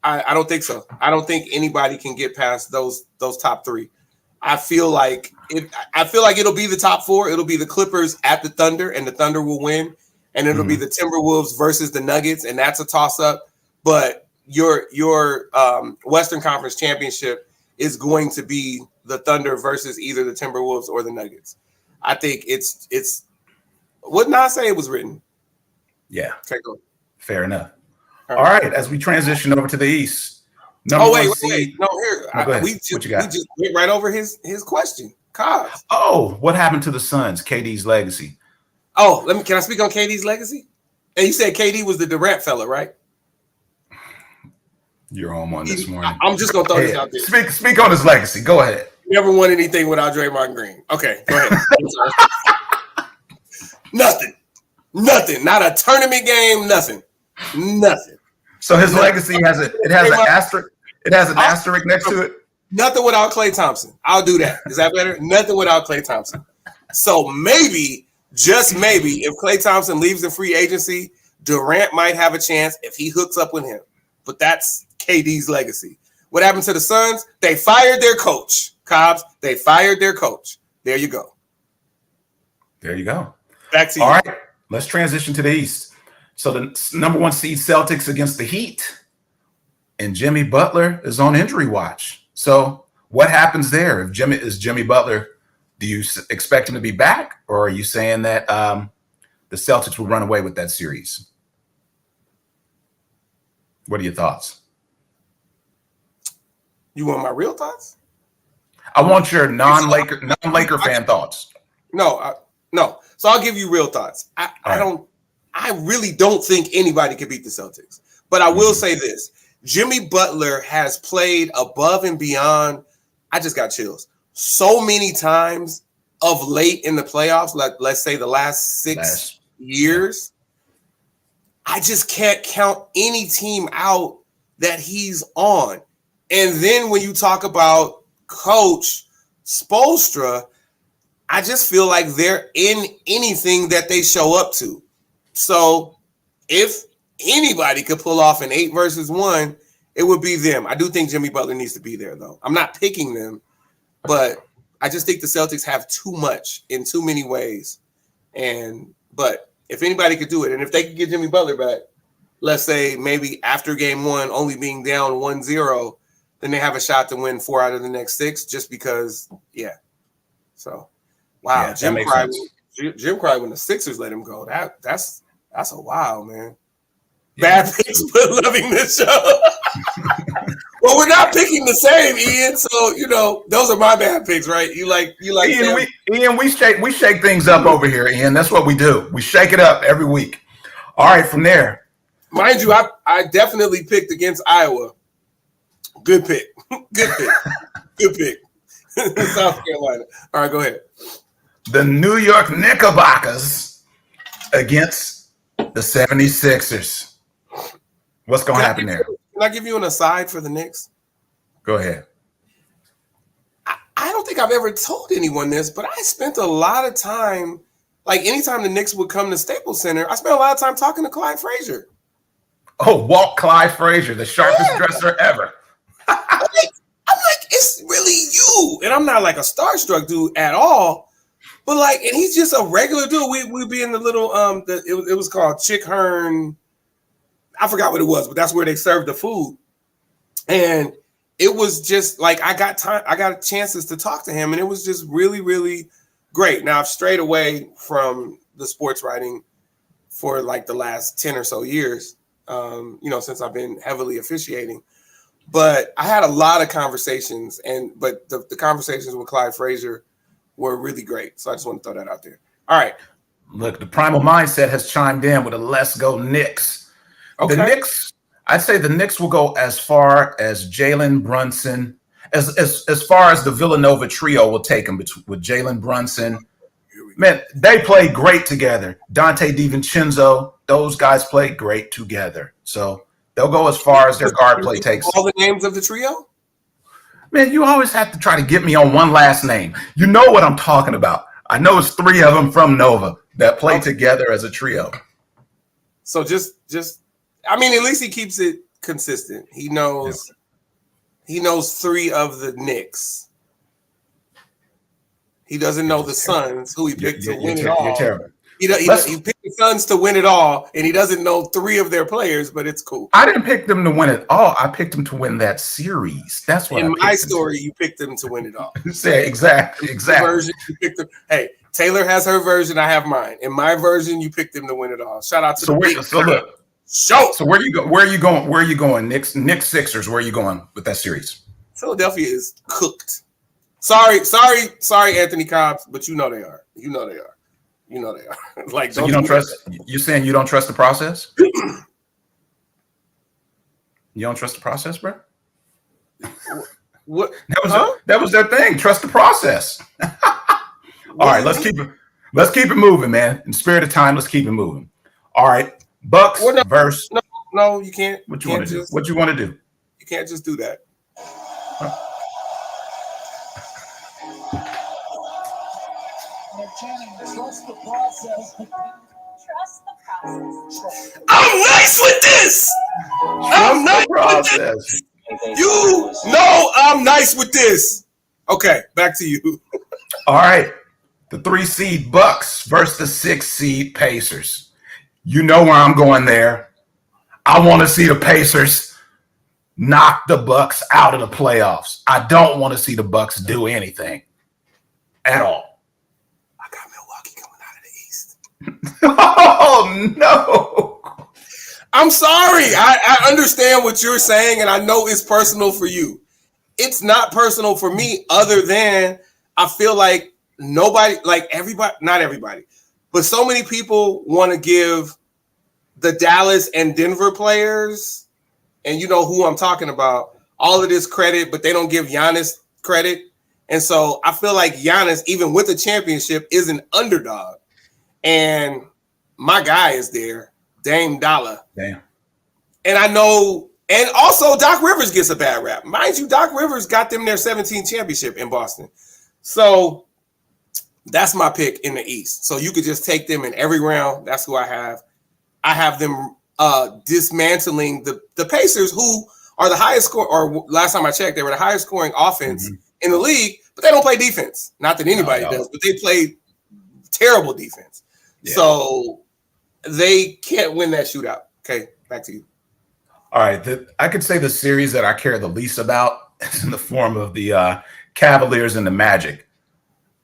I don't think so. I don't think anybody can get past those top three. I feel like it'll be the top four. It'll be the Clippers at the Thunder, and the Thunder will win. And it'll be the Timberwolves versus the Nuggets, and that's a toss-up. But your Western Conference Championship is going to be the Thunder versus either the Timberwolves or the Nuggets. I think it's what Nas say it was written. Yeah. Okay, go. Fair enough. All right, as we transition over to the East. Wait. No, here. We just went right over his question. Cobbs. Oh, what happened to the Suns? KD's legacy. Oh, can I speak on KD's legacy? And you said KD was the Durant fella, right? You're on one this morning. I'm just gonna throw this out there. Speak on his legacy. Go ahead. Never won anything without Draymond Green. Okay, go ahead. Nothing. Not a tournament game. Nothing. So his legacy has an asterisk. It has an asterisk next to it. Nothing without Klay Thompson. I'll do that. Is that better? Nothing without Klay Thompson. So maybe, just maybe, if Klay Thompson leaves the free agency, Durant might have a chance if he hooks up with him. But that's KD's legacy. What happened to the Suns? They fired their coach. Cobbs, they fired their coach. There you go. There you go. Back to you. All right, let's transition to the East. So the number 1 seed Celtics against the Heat, and Jimmy Butler is on injury watch. So what happens there? If Jimmy Butler, do you expect him to be back, or are you saying that the Celtics will run away with that series? What are your thoughts? You want my real thoughts? I want your non-Laker fan thoughts. No. So I'll give you real thoughts. I really don't think anybody can beat the Celtics. But I will say this. Jimmy Butler has played above and beyond. I just got chills. So many times of late in the playoffs, like let's say the last 6 years. I just can't count any team out that he's on. And then when you talk about Coach Spoelstra, I just feel like they're in anything that they show up to. So if anybody could pull off an 8 versus 1, it would be them. I do think Jimmy Butler needs to be there, though. I'm not picking them, but I just think the Celtics have too much in too many ways. But if anybody could do it, and if they could get Jimmy Butler back, let's say maybe after game 1, only being down 1-0, then they have a shot to win 4 out of the next 6 just because, yeah. So, wow. Yeah, Jim cried when the Sixers let him go. That's a wow, man. Yeah. Bad picks, but loving this show. Well, we're not picking the same, Ian. So those are my bad picks, right? You like. Ian, we shake things up over here, Ian. That's what we do. We shake it up every week. All right, from there. Mind you, I definitely picked against Iowa. Good pick. Good pick. Good pick. South Carolina. All right, go ahead. The New York Knickerbockers against the 76ers. What's going to happen there? Can I give you an aside for the Knicks? Go ahead. I don't think I've ever told anyone this, but I spent a lot of time, like anytime the Knicks would come to Staples Center, I spent a lot of time talking to Clyde Frazier. Oh, Walt Clyde Frazier, the sharpest dresser ever. I'm like, it's really you. And I'm not like a starstruck dude at all. But like, and he's just a regular dude. We'd be in the little it was called Chick Hearn. I forgot what it was, but that's where they served the food. And it was just like I got chances to talk to him, and it was just really, really great. Now I've strayed away from the sports writing for like the last 10 or so years, since I've been heavily officiating. But I had a lot of conversations, but the conversations with Clyde Frazier were really great. So I just want to throw that out there. All right. Look, the Primal Mindset has chimed in with a let's go Knicks. Okay. The Knicks, I'd say the Knicks will go as far as Jalen Brunson, as far as the Villanova trio will take them with Jalen Brunson. Man, they play great together. Dante DiVincenzo, those guys play great together. So they'll go as far as their guard play takes. All the names of the trio? Man, you always have to try to get me on one last name. You know what I'm talking about. I know it's 3 of them from Nova that play together as a trio. So just at least he keeps it consistent. He knows 3 of the Knicks. He doesn't know the Suns, who he picked to win it all. You're terrible. He picked the Suns to win it all, and he doesn't know 3 of their players, but it's cool. I didn't pick them to win it all. I picked them to win that series. That's what in my story, you picked them to win it all. Exactly. Version, you picked them. Hey, Taylor has her version. I have mine. In my version, you picked them to win it all. Shout out to So where do you go? Where are you going? Where are you going? Knicks Sixers. Where are you going with that series? Philadelphia is cooked. Sorry, Anthony Cobbs, but you know they are. Like, so you don't trust. You saying you don't trust the process? You don't trust the process, bro? What? That was their thing. Trust the process. All right, let's keep it moving, man. In spirit of time, let's keep it moving. All right, Bucks versus. No, you can't. What you want to do? What you want to do? You can't just do that. Trust the process. Trust the process. I'm nice with this. I'm nice with this. things. You know I'm nice with this. Okay, back to you. All right. The 3 seed Bucks versus the 6 seed Pacers. You know where I'm going there. I want to see the Pacers knock the Bucks out of the playoffs. I don't want to see the Bucks do anything at all. I got Milwaukee coming out of the East. Oh, no. I'm sorry. I understand what you're saying, and I know it's personal for you. It's not personal for me, other than I feel like nobody, like everybody, not everybody, but so many people want to give the Dallas and Denver players, and you know who I'm talking about, all of this credit, but they don't give Giannis credit. And so I feel like Giannis, even with a championship, is an underdog. And my guy is there, Dame Dollar. Damn. And I know, and also Doc Rivers gets a bad rap. Mind you, Doc Rivers got them their 17th championship in Boston. So that's my pick in the East. So you could just take them in every round. That's who I have. I have them dismantling the Pacers, who are the highest score, or last time I checked, they were the highest scoring offense in the league, but they don't play defense. Not that anybody does, but they play terrible defense. Yeah. So they can't win that shootout. Okay, back to you. All right. I could say the series that I care the least about is in the form of the Cavaliers and the Magic.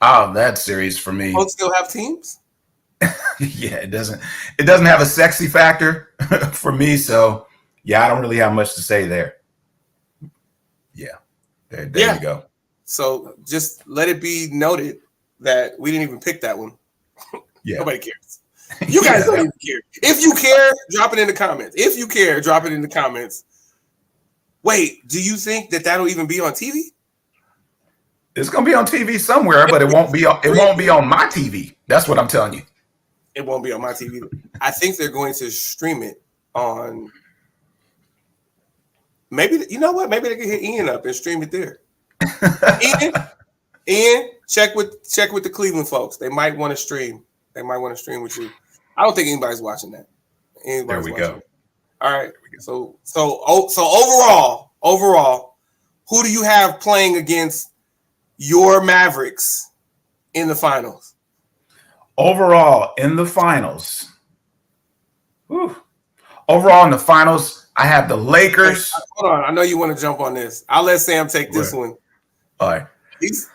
Oh, that series for me. Both still have teams? Yeah, it doesn't have a sexy factor for me. So yeah, I don't really have much to say there. Yeah. There you go. So just let it be noted that we didn't even pick that one. Yeah. Nobody cares. You guys don't even care. If you care, drop it in the comments. If you care, drop it in the comments. Wait, do you think that that'll even be on TV? It's gonna be on TV somewhere, but it won't be on my TV. That's what I'm telling you. It won't be on my TV. I think they're going to stream it on. Maybe you know what? Maybe they can hit Ian up and stream it there. Ian, check with the Cleveland folks. They might want to stream. They might want to stream with you. I don't think anybody's watching that. There we go. All right. So overall, who do you have playing against your Mavericks in the finals? Overall in the finals. Overall in the finals, I have the Lakers. Hold on. I know you want to jump on this. I'll let Sam take this one. All right. This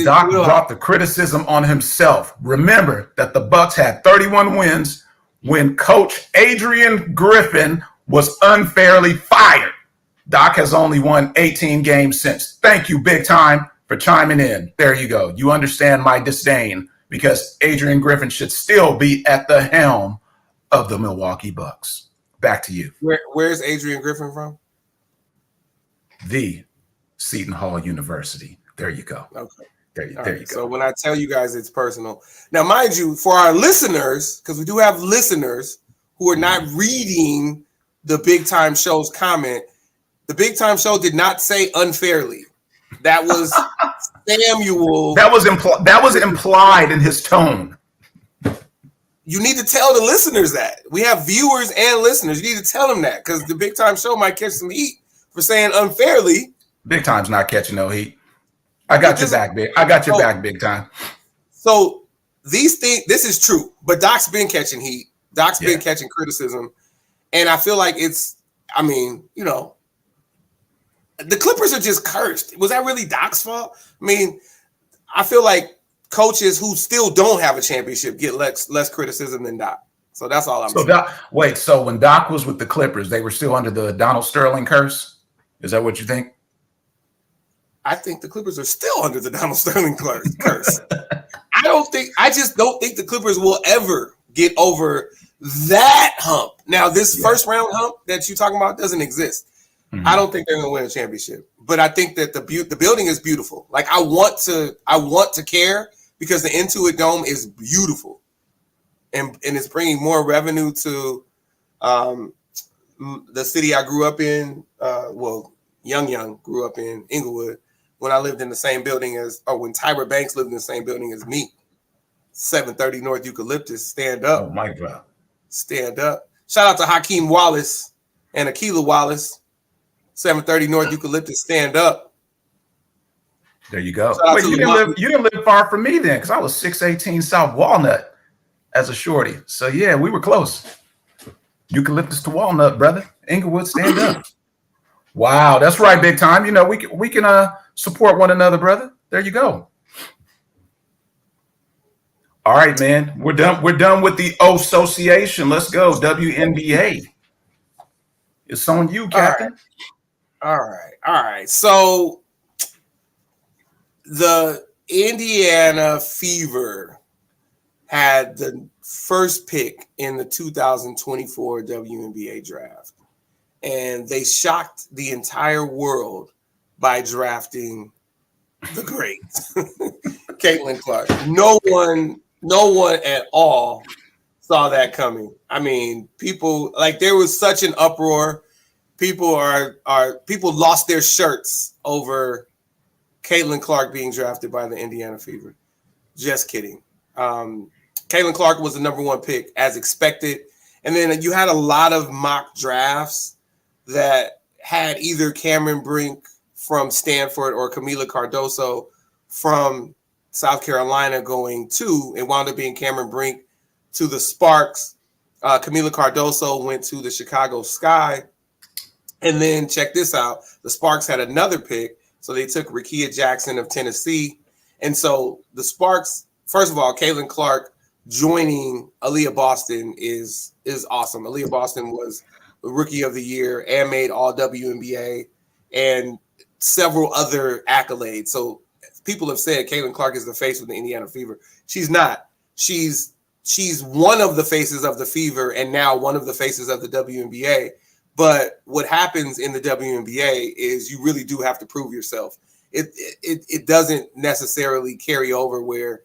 Doc brought the criticism on himself. Remember that the Bucks had 31 wins when Coach Adrian Griffin was unfairly fired. Doc has only won 18 games since. Thank you, big time, for chiming in. There you go. You understand my disdain because Adrian Griffin should still be at the helm of the Milwaukee Bucks. Back to you. Where's Adrian Griffin from? The Seton Hall University. There you go. Okay. There you go. So when I tell you guys it's personal. Now, mind you, for our listeners, because we do have listeners who are not reading the Big Time Show's comment, the Big Time Show did not say unfairly. That was Samuel. That was implied in his tone. You need to tell the listeners that. We have viewers and listeners. You need to tell them that because the Big Time Show might catch some heat for saying unfairly. Big Time's not catching no heat. I got your back, big. I got your back, Big Time. So these things, this is true, but Doc's been catching heat. Doc's been catching criticism, and I feel like it's. I mean, you know, the Clippers are just cursed. Was that really Doc's fault? I mean, I feel like coaches who still don't have a championship get less criticism than Doc. So that's all I'm saying. So when Doc was with the Clippers, they were still under the Donald Sterling curse? Is that what you think? I think the Clippers are still under the Donald Sterling curse. I just don't think the Clippers will ever get over that hump. Now, this first round hump that you're talking about doesn't exist. Mm-hmm. I don't think they're going to win a championship, but I think that the building is beautiful. Like I want to care because the Intuit Dome is beautiful, and it's bringing more revenue to the city I grew up in. Young grew up in Inglewood. When I lived in the same building when Tyra Banks lived in the same building as me, 730 North Eucalyptus, stand up. Oh my God. Stand up. Shout out to Hakeem Wallace and Akilah Wallace. 730 North Eucalyptus, stand up. There you go. Shout out Wait, to you Lamont. didn't live far from me then, because I was 618 South Walnut as a shorty. So yeah, we were close. Eucalyptus to Walnut, brother. Inglewood, stand up. Wow, that's right, big time. You know, we can support one another, brother. There you go. All right, man. We're done. We're done with the association. Let's go. WNBA. It's on you, Captain. All right. So the Indiana Fever had the first pick in the 2024 WNBA draft, and they shocked the entire world by drafting the great Caitlin Clark. No one at all saw that coming. I mean, people, like, there was such an uproar. People lost their shirts over Caitlin Clark being drafted by the Indiana Fever. Just kidding. Caitlin Clark was the number one pick as expected. And then you had a lot of mock drafts that had either Cameron Brink from Stanford or Camila Cardoso from South Carolina going to, it wound up being Cameron Brink to the Sparks. Camila Cardoso went to the Chicago Sky. And then check this out. The Sparks had another pick. So they took Rickea Jackson of Tennessee. And so the Sparks, first of all, Caitlin Clark joining Aaliyah Boston is awesome. Aaliyah Boston was the Rookie of the Year and made All WNBA and several other accolades. So people have said Caitlin Clark is the face of the Indiana Fever. She's not. She's one of the faces of the Fever and now one of the faces of the WNBA. But what happens in the WNBA is you really do have to prove yourself. It doesn't necessarily carry over where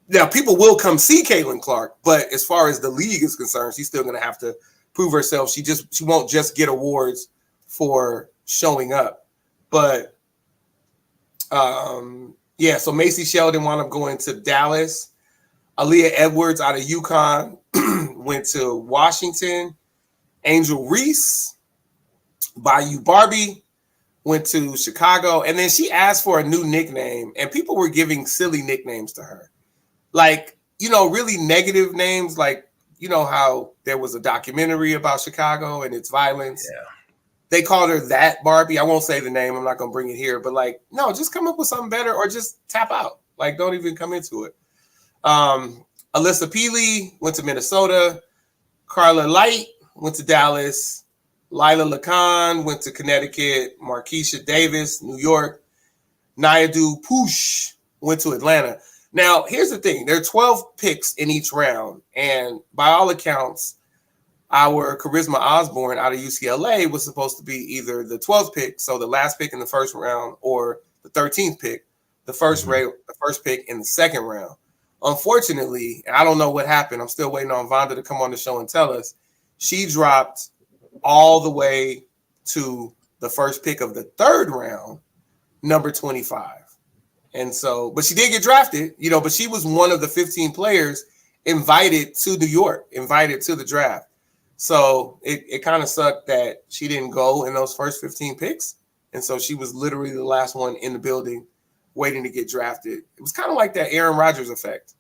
now people will come see Caitlin Clark, but as far as the league is concerned, she's still going to have to prove herself. She won't just get awards for showing up. But yeah, so Macy Sheldon wound up going to Dallas. Aaliyah Edwards out of UConn went to Washington. Angel Reese, Bayou Barbie, went to Chicago. And then she asked for a new nickname, and people were giving silly nicknames to her. Like, really negative names. Like, how there was a documentary about Chicago and its violence. Yeah. They called her that Barbie. I won't say the name. I'm not going to bring it here. But, like, no, just come up with something better or just tap out. Like, don't even come into it. Alyssa Peely went to Minnesota. Carla Light went to Dallas. Lila Lacan went to Connecticut. Markeisha Davis, New York. Nayadu Poosh went to Atlanta. Now, here's the thing. There are 12 picks in each round. And by all accounts, our Charisma Osborne out of UCLA was supposed to be either the 12th pick, so the last pick in the first round, or the 13th pick, the first pick in the second round. Unfortunately, I don't know what happened. I'm still waiting on Vonda to come on the show and tell us. She dropped all the way to the first pick of the third round, number 25. And so, but she did get drafted, but she was one of the 15 players invited to New York, invited to the draft. So it kind of sucked that she didn't go in those first 15 picks. And so she was literally the last one in the building waiting to get drafted. It was kind of like that Aaron Rodgers effect.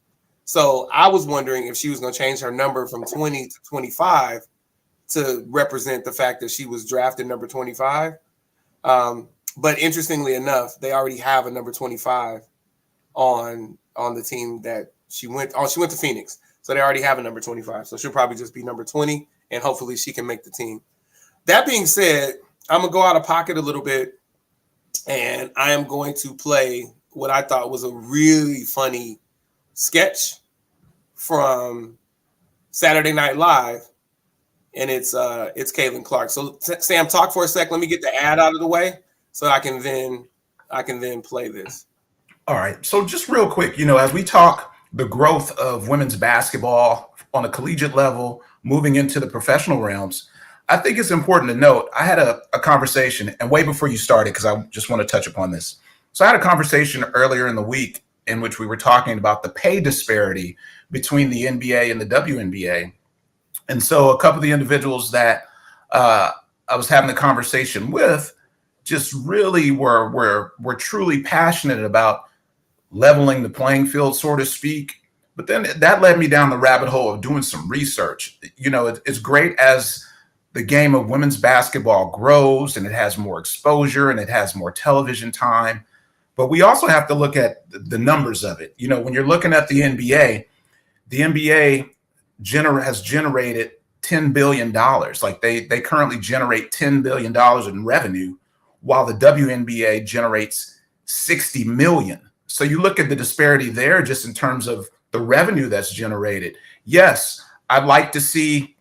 So I was wondering if she was going to change her number from 20 to 25 to represent the fact that she was drafted number 25. But interestingly enough, they already have a number 25 on the team that she went. Oh, she went to Phoenix. So they already have a number 25. So she'll probably just be number 20, and hopefully she can make the team. That being said, I'm going to go out of pocket a little bit, and I am going to play what I thought was a really funny sketch from Saturday Night Live, and it's Caitlin Clark. So Sam, talk for a sec. Let me get the ad out of the way so I can then play this. All right. So just real quick, as we talk the growth of women's basketball on a collegiate level, moving into the professional realms, I think it's important to note, I had a conversation, and way before you started, because I just want to touch upon this. So I had a conversation earlier in the week in which we were talking about the pay disparity between the NBA and the WNBA. And so a couple of the individuals that I was having the conversation with just really were truly passionate about leveling the playing field, so to speak. But then that led me down the rabbit hole of doing some research. It's great as the game of women's basketball grows and it has more exposure and it has more television time. But we also have to look at the numbers of it. When you're looking at the NBA has generated $10 billion. Like they currently generate $10 billion in revenue, while the WNBA generates 60 million. So you look at the disparity there just in terms of the revenue that's generated. Yes, I'd like to see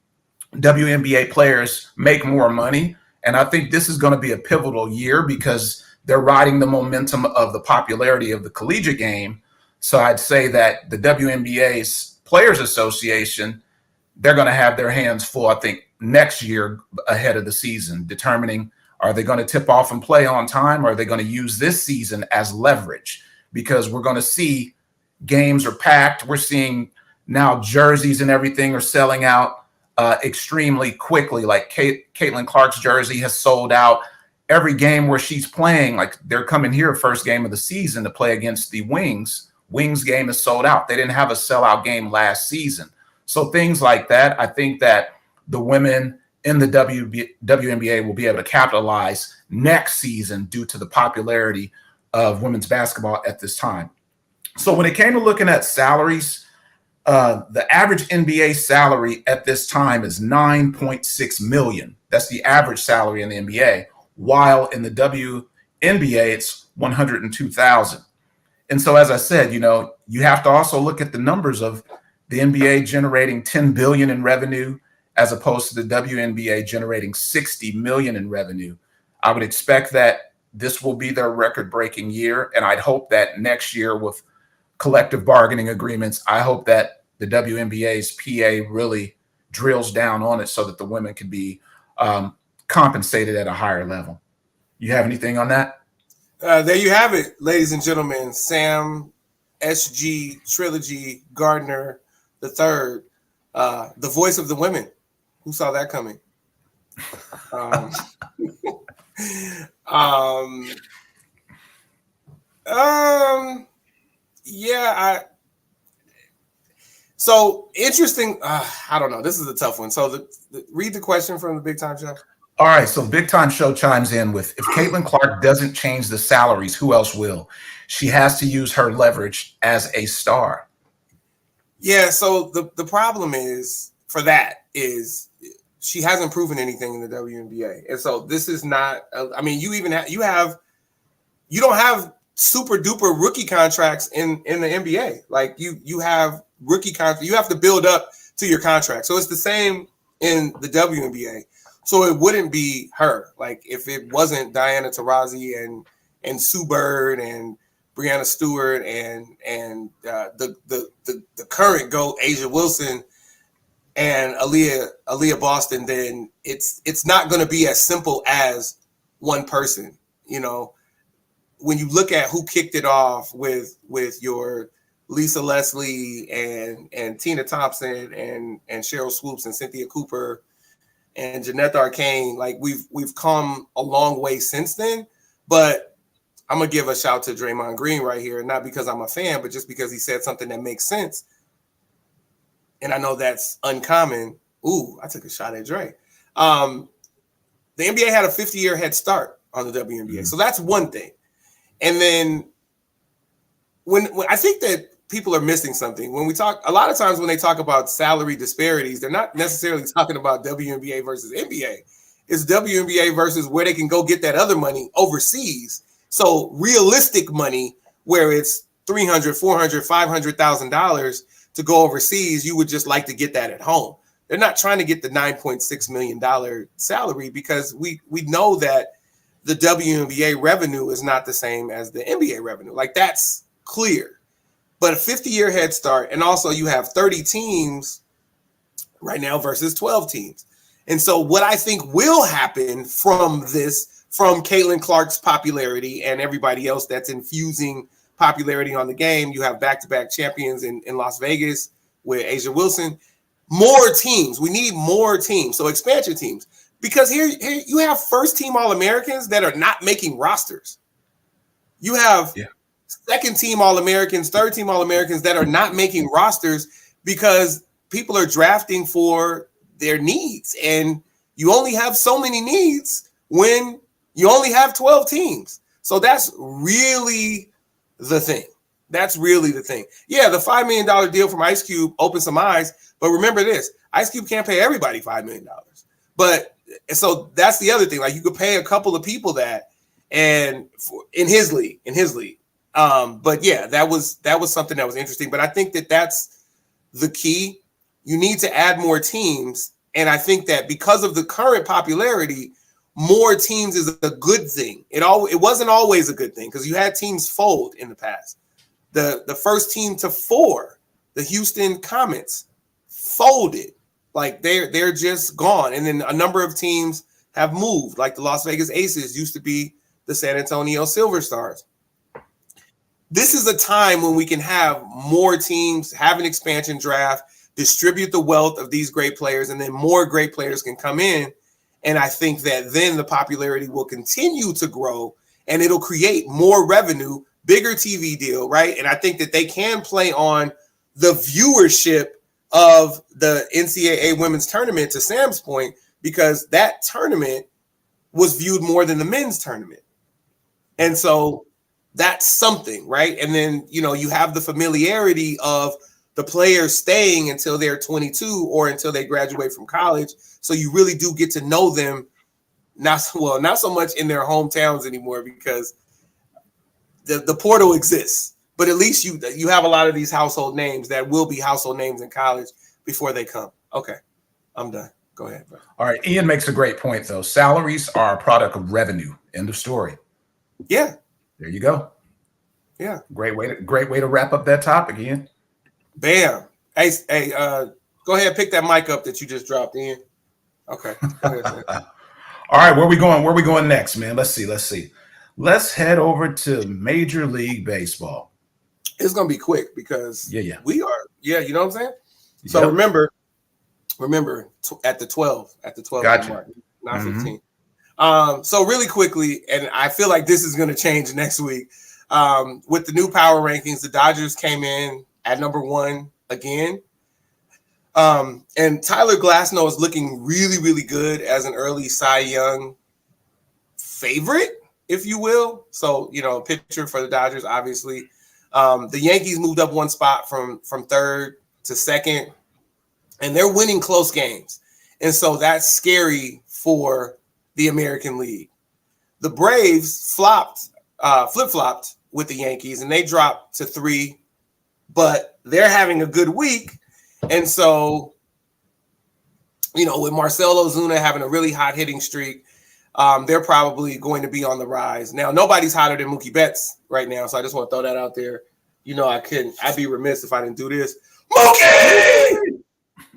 WNBA players make more money. And I think this is going to be a pivotal year because they're riding the momentum of the popularity of the collegiate game. So I'd say that the WNBA's Players Association, they're going to have their hands full, I think, next year ahead of the season, determining, are they going to tip off and play on time? Or are they going to use this season as leverage? Because we're going to see games are packed. We're seeing now jerseys and everything are selling out extremely quickly. Like Caitlin Clark's jersey has sold out. Every game where she's playing, like they're coming here first game of the season to play against the Wings. Wings game is sold out. They didn't have a sellout game last season. So things like that, I think that the women in the WNBA will be able to capitalize next season due to the popularity of women's basketball at this time. So when it came to looking at salaries, the average NBA salary at this time is $9.6 million. That's the average salary in the NBA, while in the WNBA it's $102,000. And so, as I said, you have to also look at the numbers of the NBA generating $10 billion in revenue as opposed to the WNBA generating $60 million in revenue. I would expect that this will be their record-breaking year, and I'd hope that next year with collective bargaining agreements, I hope that the WNBA's PA really drills down on it so that the women can be compensated at a higher level. You have anything on that? There you have it, ladies and gentlemen. Sam SG Trilogy Gardner III, the voice of the women. Who saw that coming? So interesting. I don't know. This is a tough one. So read the question from the Big Time Show. All right, so Big Time Show chimes in with, if Caitlin Clark doesn't change the salaries, who else will? She has to use her leverage as a star. Yeah, so the problem is for that is she hasn't proven anything in the WNBA. And so this is not, I mean, you don't have super duper rookie contracts in the NBA. Like you have rookie contracts, you have to build up to your contract. So it's the same in the WNBA. So it wouldn't be her. Like if it wasn't Diana Taurasi and Sue Bird and Breanna Stewart and the current GOAT Asia Wilson and Aaliyah Boston, then it's not going to be as simple as one person. When you look at who kicked it off with your Lisa Leslie and Tina Thompson and Cheryl Swoops and Cynthia Cooper and Jeanette Arcane, like we've come a long way since then. But I'm gonna give a shout to Draymond Green right here, not because I'm a fan, but just because he said something that makes sense. And I know that's uncommon. Ooh, I took a shot at Dre. The NBA had a 50-year head start on the WNBA, mm-hmm. So that's one thing. And then when I think that people are missing something when we talk, a lot of times when they talk about salary disparities, they're not necessarily talking about WNBA versus NBA. It's WNBA versus where they can go get that other money overseas. So realistic money where it's $300,000, $400,000, $500,000 to go overseas, you would just like to get that at home. They're not trying to get the $9.6 million salary because we know that the WNBA revenue is not the same as the NBA revenue. Like that's clear. But a 50-year head start, and also you have 30 teams right now versus 12 teams. And so what I think will happen from Caitlin Clark's popularity and everybody else that's infusing popularity on the game, you have back-to-back champions in Las Vegas with Asia Wilson. More teams. We need more teams. So expansion teams. Because here you have first team All-Americans that are not making rosters. You have second team All-Americans, third team All-Americans that are not making rosters because people are drafting for their needs. And you only have so many needs when you only have 12 teams. So that's really the thing. That's really the thing. Yeah, the $5 million deal from Ice Cube opened some eyes. But remember this, Ice Cube can't pay everybody $5 million. But so that's the other thing. Like you could pay a couple of people that, and in his league. But yeah, that was something that was interesting. But I think that that's the key. You need to add more teams, and I think that because of the current popularity, more teams is a good thing. It wasn't always a good thing because you had teams fold in the past. The first team to 4, the Houston Comets, folded. Like they're just gone. And then a number of teams have moved, like the Las Vegas Aces used to be the San Antonio Silver Stars. This is a time when we can have more teams, have an expansion draft, distribute the wealth of these great players, and then more great players can come in. And I think that then the popularity will continue to grow and it'll create more revenue, bigger TV deal, right? And I think that they can play on the viewership of the NCAA women's tournament, to Sam's point, because that tournament was viewed more than the men's tournament. And so that's something, right? And then, you have the familiarity of the players staying until they're 22 or until they graduate from college. So you really do get to know them, not so much in their hometowns anymore because the portal exists. But at least you have a lot of these household names that will be household names in college before they come. Okay, I'm done. Go ahead, bro. All right, Ian makes a great point, though. Salaries are a product of revenue. End of story. Yeah. There you go. Yeah. Great way to wrap up that topic, Ian. Bam. Hey, go ahead, pick that mic up that you just dropped, Ian. Okay. Go ahead, all right, where we going? Where we going next, man? Let's see. Let's head over to Major League Baseball. It's gonna be quick because we are, you know what I'm saying? So remember at the 12 gotcha. mark, not 15. So really quickly, and I feel like this is gonna change next week. With the new power rankings, the Dodgers came in at number 1 again. And Tyler Glasnow is looking really, really good as an early Cy Young favorite, if you will. So, a pitcher for the Dodgers, obviously. The Yankees moved up 1 spot from 3rd to 2nd, and they're winning close games. And so that's scary for the American League. The Braves flip-flopped with the Yankees, and they dropped to 3, but they're having a good week. And so, with Marcell Ozuna having a really hot hitting streak, they're probably going to be on the rise. Now, nobody's hotter than Mookie Betts right now, so I just want to throw that out there. I'd be remiss if I didn't do this. Mookie!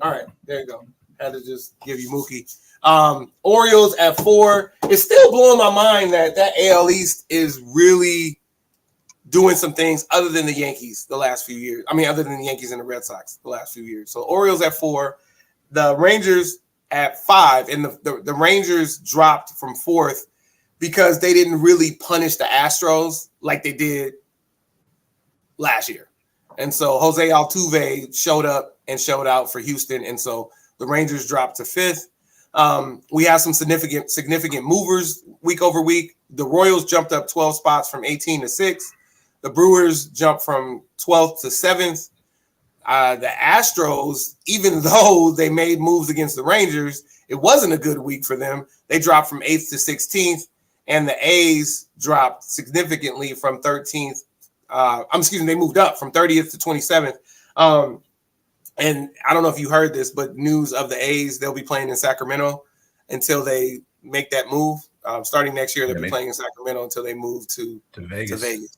All right, there you go. Had to just give you Mookie. Orioles at 4. It's still blowing my mind that AL East is really doing some things other than the Yankees the last few years. I mean, other than the Yankees and the Red Sox the last few years. So Orioles at 4, the Rangers at 5, and the Rangers dropped from 4th because they didn't really punish the Astros like they did last year. And so Jose Altuve showed up and showed out for Houston. And so the Rangers dropped to 5th. We have some significant movers week over week. The Royals jumped up 12 spots from 18 to 6th. The Brewers jumped from 12th to 7th. The Astros, even though they made moves against the Rangers, it wasn't a good week for them. They dropped from 8th to 16th, and the A's dropped significantly from 13th. They moved up from 30th to 27th. And I don't know if you heard this, but news of the A's, they'll be playing in Sacramento until they make that move. Starting next year, they'll be playing in Sacramento until they move to Vegas.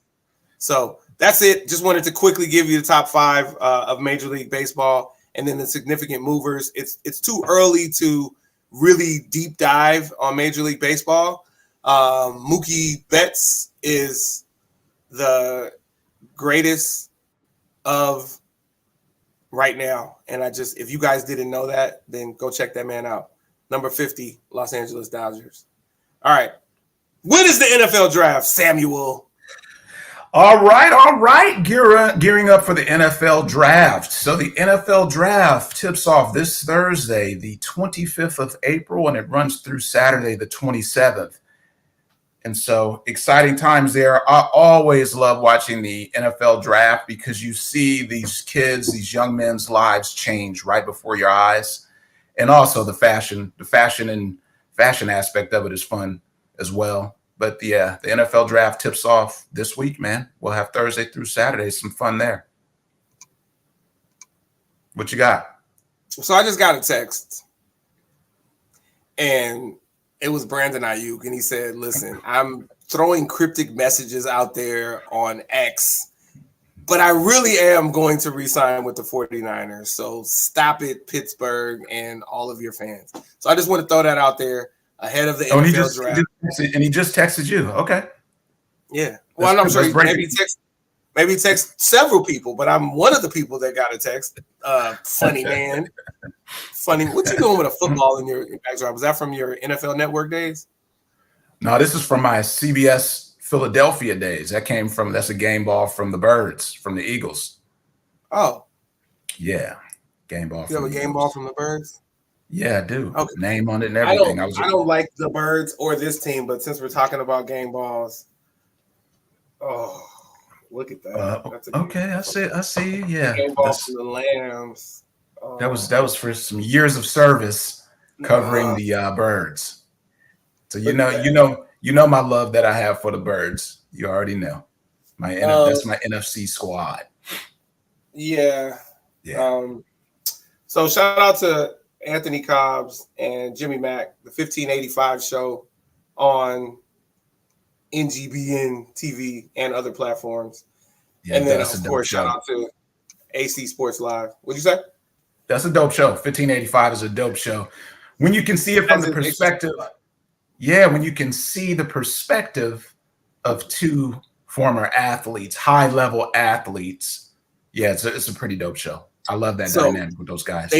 So that's it. Just wanted to quickly give you the top 5 of Major League Baseball and then the significant movers. It's too early to really deep dive on Major League Baseball. Mookie Betts is the greatest of right now. And if you guys didn't know that, then go check that man out. number 50, Los Angeles Dodgers. All right. When is the NFL draft, Samuel? All right. Gearing up for the NFL draft. So the NFL draft tips off this Thursday, the 25th of April, and it runs through Saturday, the 27th. And so exciting times there. I always love watching the NFL draft because you see these kids, these young men's lives change right before your eyes. And also the fashion aspect of it is fun as well. But yeah, the NFL draft tips off this week, man. We'll have Thursday through Saturday. Some fun there. What you got? So I just got a text, and it was Brandon Ayuk, and he said, listen, I'm throwing cryptic messages out there on X, but I really am going to re-sign with the 49ers. So stop it, Pittsburgh, and all of your fans. So I just want to throw that out there ahead of the NFL draft. And he just texted you. Okay. Yeah. Well, I'm sure maybe text several people, but I'm one of the people that got a text. Funny man. Funny. What you doing with a football in your backdrop? Is that from your NFL Network days? No, this is from my CBS Philadelphia days. That's a game ball from the Birds, from the Eagles. Oh. Yeah. Game ball. You have a game ball from the Birds? Yeah, I do. Okay. Name on it and everything. I don't like the Birds or this team, but since we're talking about game balls, oh, look at that. Okay, I see. Yeah, game ball from the Lambs. That was for some years of service covering the Birds. So you know my love that I have for the Birds. You already know that's my NFC squad. Yeah. So shout out to Anthony Cobbs and Jimmy Mack, the 1585 show on NGBN TV and other platforms. Yeah, and then, of course, shout out to AC Sports Live. What'd you say? That's a dope show. 1585 is a dope show. When you can see it from the perspective, when you can see the perspective of two former athletes, high-level athletes, it's a pretty dope show. I love that dynamic with those guys.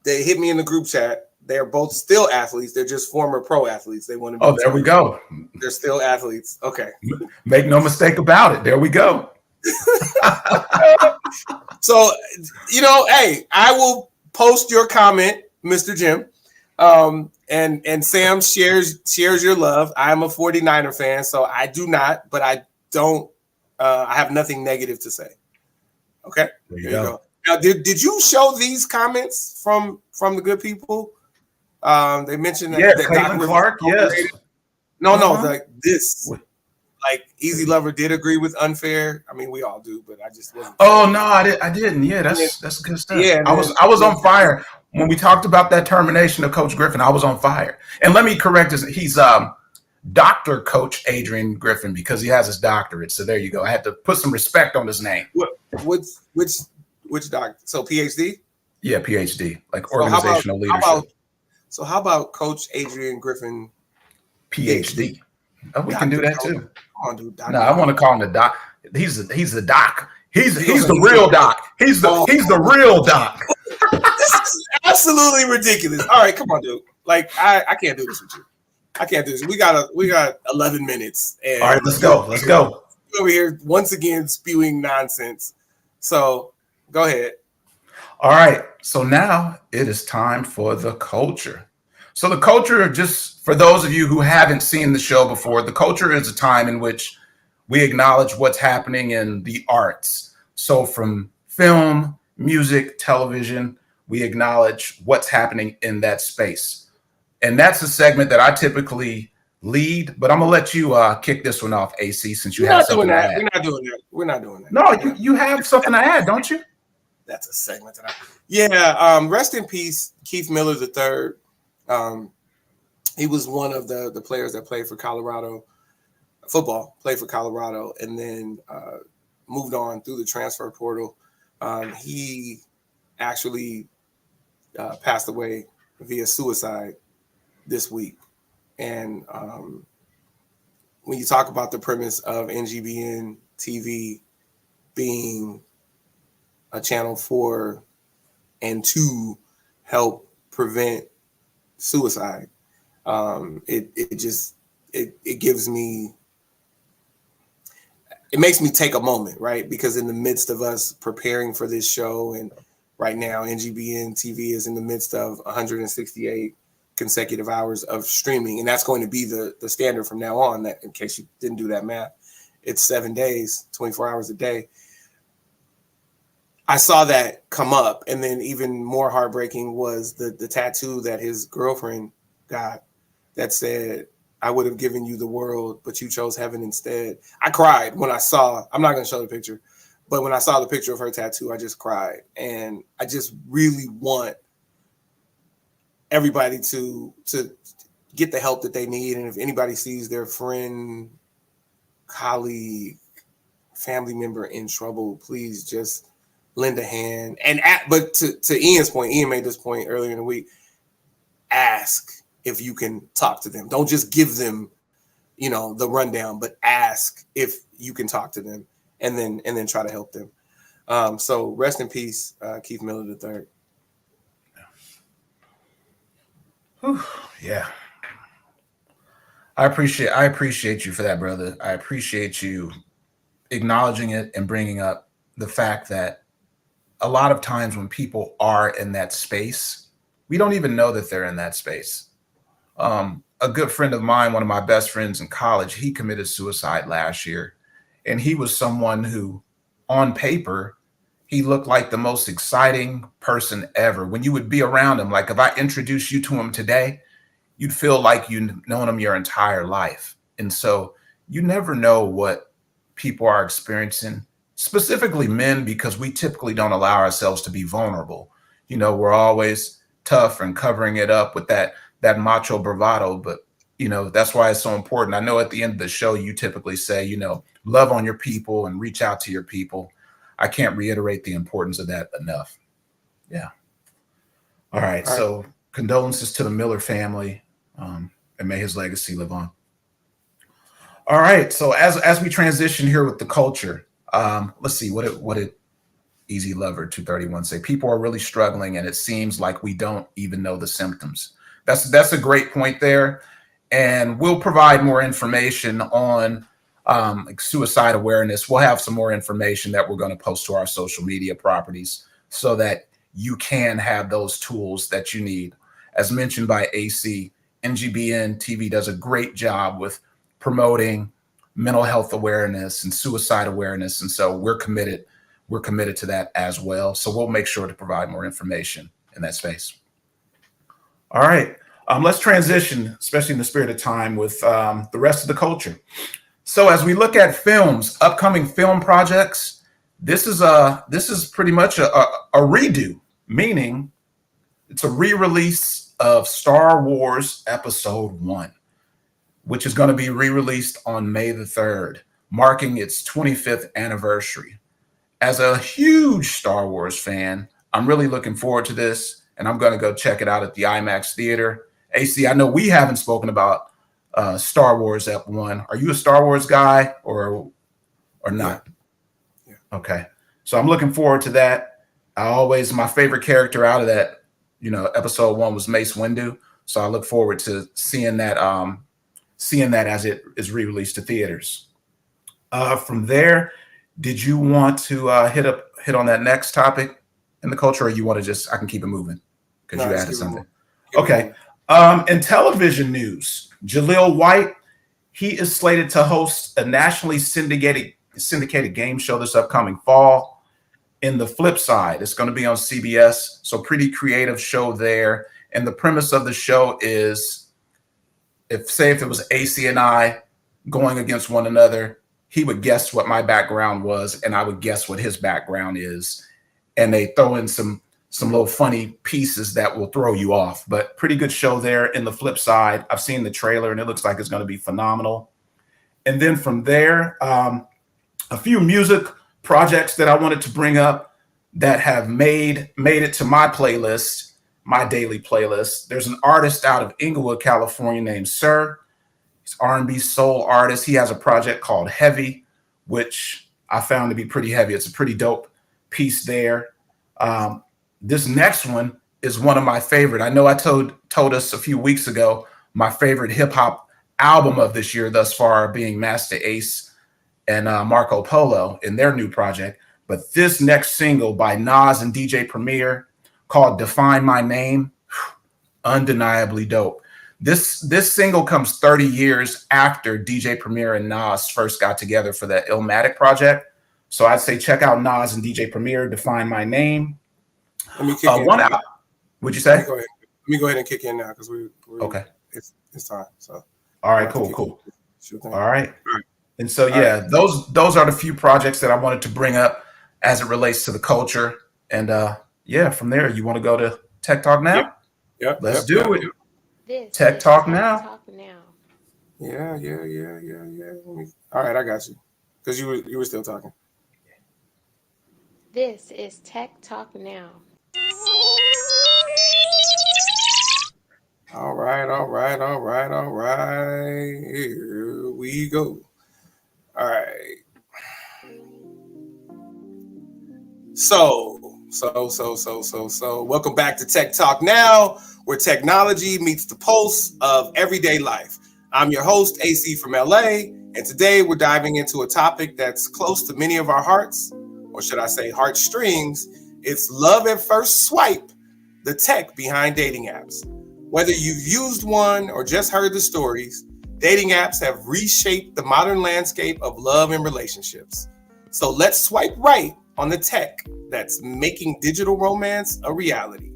They hit me in the group chat. They're both still athletes. They're just former pro athletes. They want to be. Oh, there we go. They're still athletes. Okay. Make no mistake about it. There we go. So, hey, I will post your comment, Mr. Jim. And Sam shares your love. I'm a 49er fan, so I do not, but I don't. I have nothing negative to say. Okay. There you go. Now, did you show these comments from the good people? They mentioned that. Yeah, Caitlin Clark. Yes. No, like Easy Lover did agree with unfair. I mean, we all do, but I just wasn't. Oh no, I didn't. Yeah, that's good stuff. Yeah, I was on fire when we talked about that termination of Coach Griffin. I was on fire. And let me correct this. He's Dr. Coach Adrian Griffin because he has his doctorate. So there you go. I had to put some respect on his name. Which doctor? So PhD? Yeah, PhD, like organizational leadership. How about Coach Adrian Griffin? PhD. Oh, we can do that too. Come on, dude. No, I want to call him the doc. He's the doc. He's the real doc. He's the real doc. This is absolutely ridiculous. All right, come on, dude. Like I can't do this with you. I can't do this. We got 11 minutes. And all right, let's go. Over here once again spewing nonsense. So go ahead. All right. So now it is time for the culture. So the culture, just for those of you who haven't seen the show before, the culture is a time in which we acknowledge what's happening in the arts. So from film, music, television, we acknowledge what's happening in that space. And that's a segment that I typically lead, but I'm gonna let you kick this one off, AC, since you have something to add. We're not doing that. No, you have something to add, don't you? That's a segment rest in peace, Keith Miller III. He was one of the players that played for Colorado football, played for Colorado, and then moved on through the transfer portal. He actually passed away via suicide this week. And when you talk about the premise of NGBN TV being a channel for and to help prevent suicide. It just it gives me, it makes me take a moment, right? Because in the midst of us preparing for this show, and right now NGBN TV is in the midst of 168 consecutive hours of streaming, and that's going to be the standard from now on. That, in case you didn't do that math, it's 7 days, 24 hours a day. I saw that come up, and then even more heartbreaking was the tattoo that his girlfriend got that said, "I would have given you the world, but you chose heaven instead." I cried when I saw, I'm not going to show the picture, but when I saw the picture of her tattoo, I just cried. And I just really want everybody to get the help that they need. And if anybody sees their friend, colleague, family member in trouble, please just lend a hand. And but to Ian's point, Ian made this point earlier in the week, ask if you can talk to them. Don't just give them, the rundown, but ask if you can talk to them, and then try to help them. So rest in peace, Keith Miller III. Whew, yeah. I appreciate you for that, brother. I appreciate you acknowledging it and bringing up the fact that a lot of times when people are in that space, we don't even know that they're in that space. A good friend of mine, one of my best friends in college, he committed suicide last year. And he was someone who, on paper, he looked like the most exciting person ever. When you would be around him, like if I introduced you to him today, you'd feel like you've known him your entire life. And so you never know what people are experiencing, specifically men, because we typically don't allow ourselves to be vulnerable. We're always tough and covering it up with that macho bravado. But, that's why it's so important. I know at the end of the show, you typically say, love on your people and reach out to your people. I can't reiterate the importance of that enough. Yeah. All right. So condolences to the Miller family, and may his legacy live on. All right. So as we transition here with the culture, let's see, what did Easy Lover 231 say? People are really struggling, and it seems like we don't even know the symptoms. That's a great point there. And we'll provide more information on like suicide awareness. We'll have some more information that we're going to post to our social media properties so that you can have those tools that you need. As mentioned by AC, NGBN TV does a great job with promoting mental health awareness and suicide awareness. And so we're committed to that as well. So we'll make sure to provide more information in that space. All right. Let's transition, especially in the spirit of time, with the rest of the culture. So as we look at films, upcoming film projects, this is pretty much a redo, meaning it's a re-release of Star Wars Episode 1, which is going to be re-released on May the 3rd, marking its 25th anniversary. As a huge Star Wars fan, I'm really looking forward to this, and I'm going to go check it out at the IMAX theater. AC, I know we haven't spoken about Star Wars Ep 1. Are you a Star Wars guy or not? Yeah. Okay. So I'm looking forward to that. My favorite character out of that, Episode 1 was Mace Windu. So I look forward to seeing that as it is re-released to theaters. From there, did you want to hit on that next topic in the culture, or you want to I can keep it moving because you added something. Okay. In television news, Jaleel White, he is slated to host a nationally syndicated game show this upcoming fall. In the flip side, it's going to be on CBS, so pretty creative show there. And the premise of the show is, if it was AC and I going against one another, he would guess what my background was, and I would guess what his background is. And they throw in some little funny pieces that will throw you off. But pretty good show there. In the flip side, I've seen the trailer, and it looks like it's going to be phenomenal. And then from there, a few music projects that I wanted to bring up that have made it to my playlist, my daily playlist. There's an artist out of Inglewood, California named Sir. He's R&B soul artist. He has a project called Heavy, which I found to be pretty heavy. It's a pretty dope piece there. This next one is one of my favorite. I know I told us a few weeks ago my favorite hip hop album of this year thus far being Master Ace and Marco Polo in their new project. But this next single by Nas and DJ Premier called "Define My Name," undeniably dope. This single comes 30 years after DJ Premier and Nas first got together for the Illmatic project. So I'd say check out Nas and DJ Premier, "Define My Name." Let me kick in. One out. What'd you say? Let me go ahead and kick in now because we're okay. It's time. So all right, cool. Sure all right. And so yeah, those are the few projects that I wanted to bring up as it relates to the culture. And yeah, from there, you want to go to Tech Talk now? Yep. Let's do it. This Tech Talk now. Yeah. All right, I got you. Because you were still talking. This is Tech Talk Now. All right. Here we go. All right. So. Welcome back to Tech Talk Now, where technology meets the pulse of everyday life. I'm your host, AC from LA, and today we're diving into a topic that's close to many of our hearts, or should I say heartstrings. It's love at first swipe, the tech behind dating apps. Whether you've used one or just heard the stories, dating apps have reshaped the modern landscape of love and relationships. So let's swipe right on the tech that's making digital romance a reality.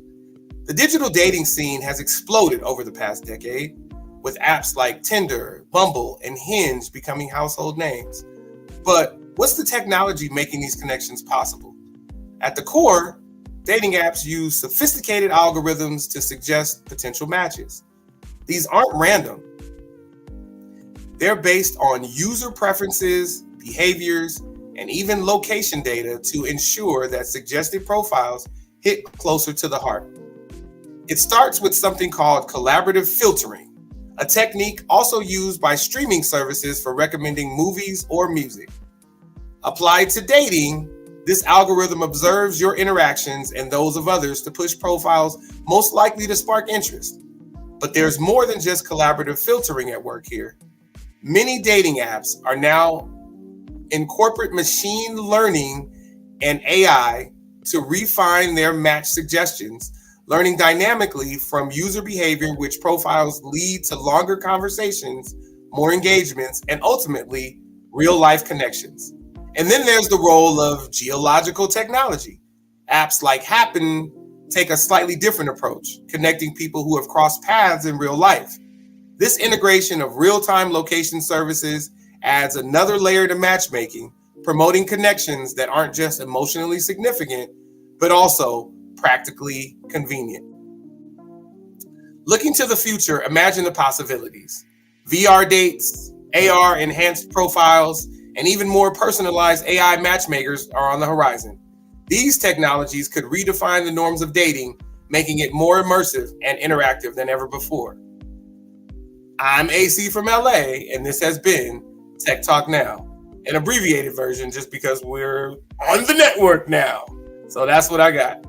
The digital dating scene has exploded over the past decade, with apps like Tinder, Bumble, and Hinge becoming household names. But what's the technology making these connections possible? At the core, dating apps use sophisticated algorithms to suggest potential matches. These aren't random. They're based on user preferences, behaviors, and even location data to ensure that suggested profiles hit closer to the heart. It starts with something called collaborative filtering, a technique also used by streaming services for recommending movies or music. Applied to dating, this algorithm observes your interactions and those of others to push profiles most likely to spark interest. But there's more than just collaborative filtering at work here. Many dating apps are now incorporate machine learning and AI to refine their match suggestions, learning dynamically from user behavior, which profiles lead to longer conversations, more engagements, and ultimately real-life connections. And then there's the role of geological technology. Apps like Happen take a slightly different approach, connecting people who have crossed paths in real life. This integration of real-time location services adds another layer to matchmaking, promoting connections that aren't just emotionally significant, but also practically convenient. Looking to the future, imagine the possibilities. VR dates, AR enhanced profiles, and even more personalized AI matchmakers are on the horizon. These technologies could redefine the norms of dating, making it more immersive and interactive than ever before. I'm AC from LA, and this has been Tech Talk Now, an abbreviated version just because we're on the network now. So that's what I got.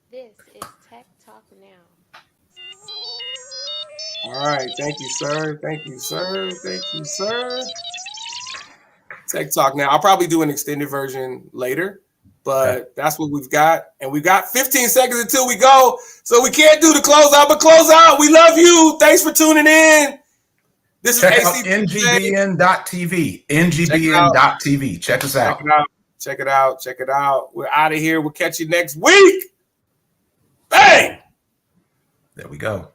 This is Tech Talk Now. All right. Thank you, sir. Tech Talk Now. I'll probably do an extended version later, but that's what we've got. And we've got 15 seconds until we go. So we can't do the closeout, but close out. We love you. Thanks for tuning in. This Check is out ngbn.tv. ngbn.tv. Check us out. Check it out. We're out of here. We'll catch you next week. Bang! There we go.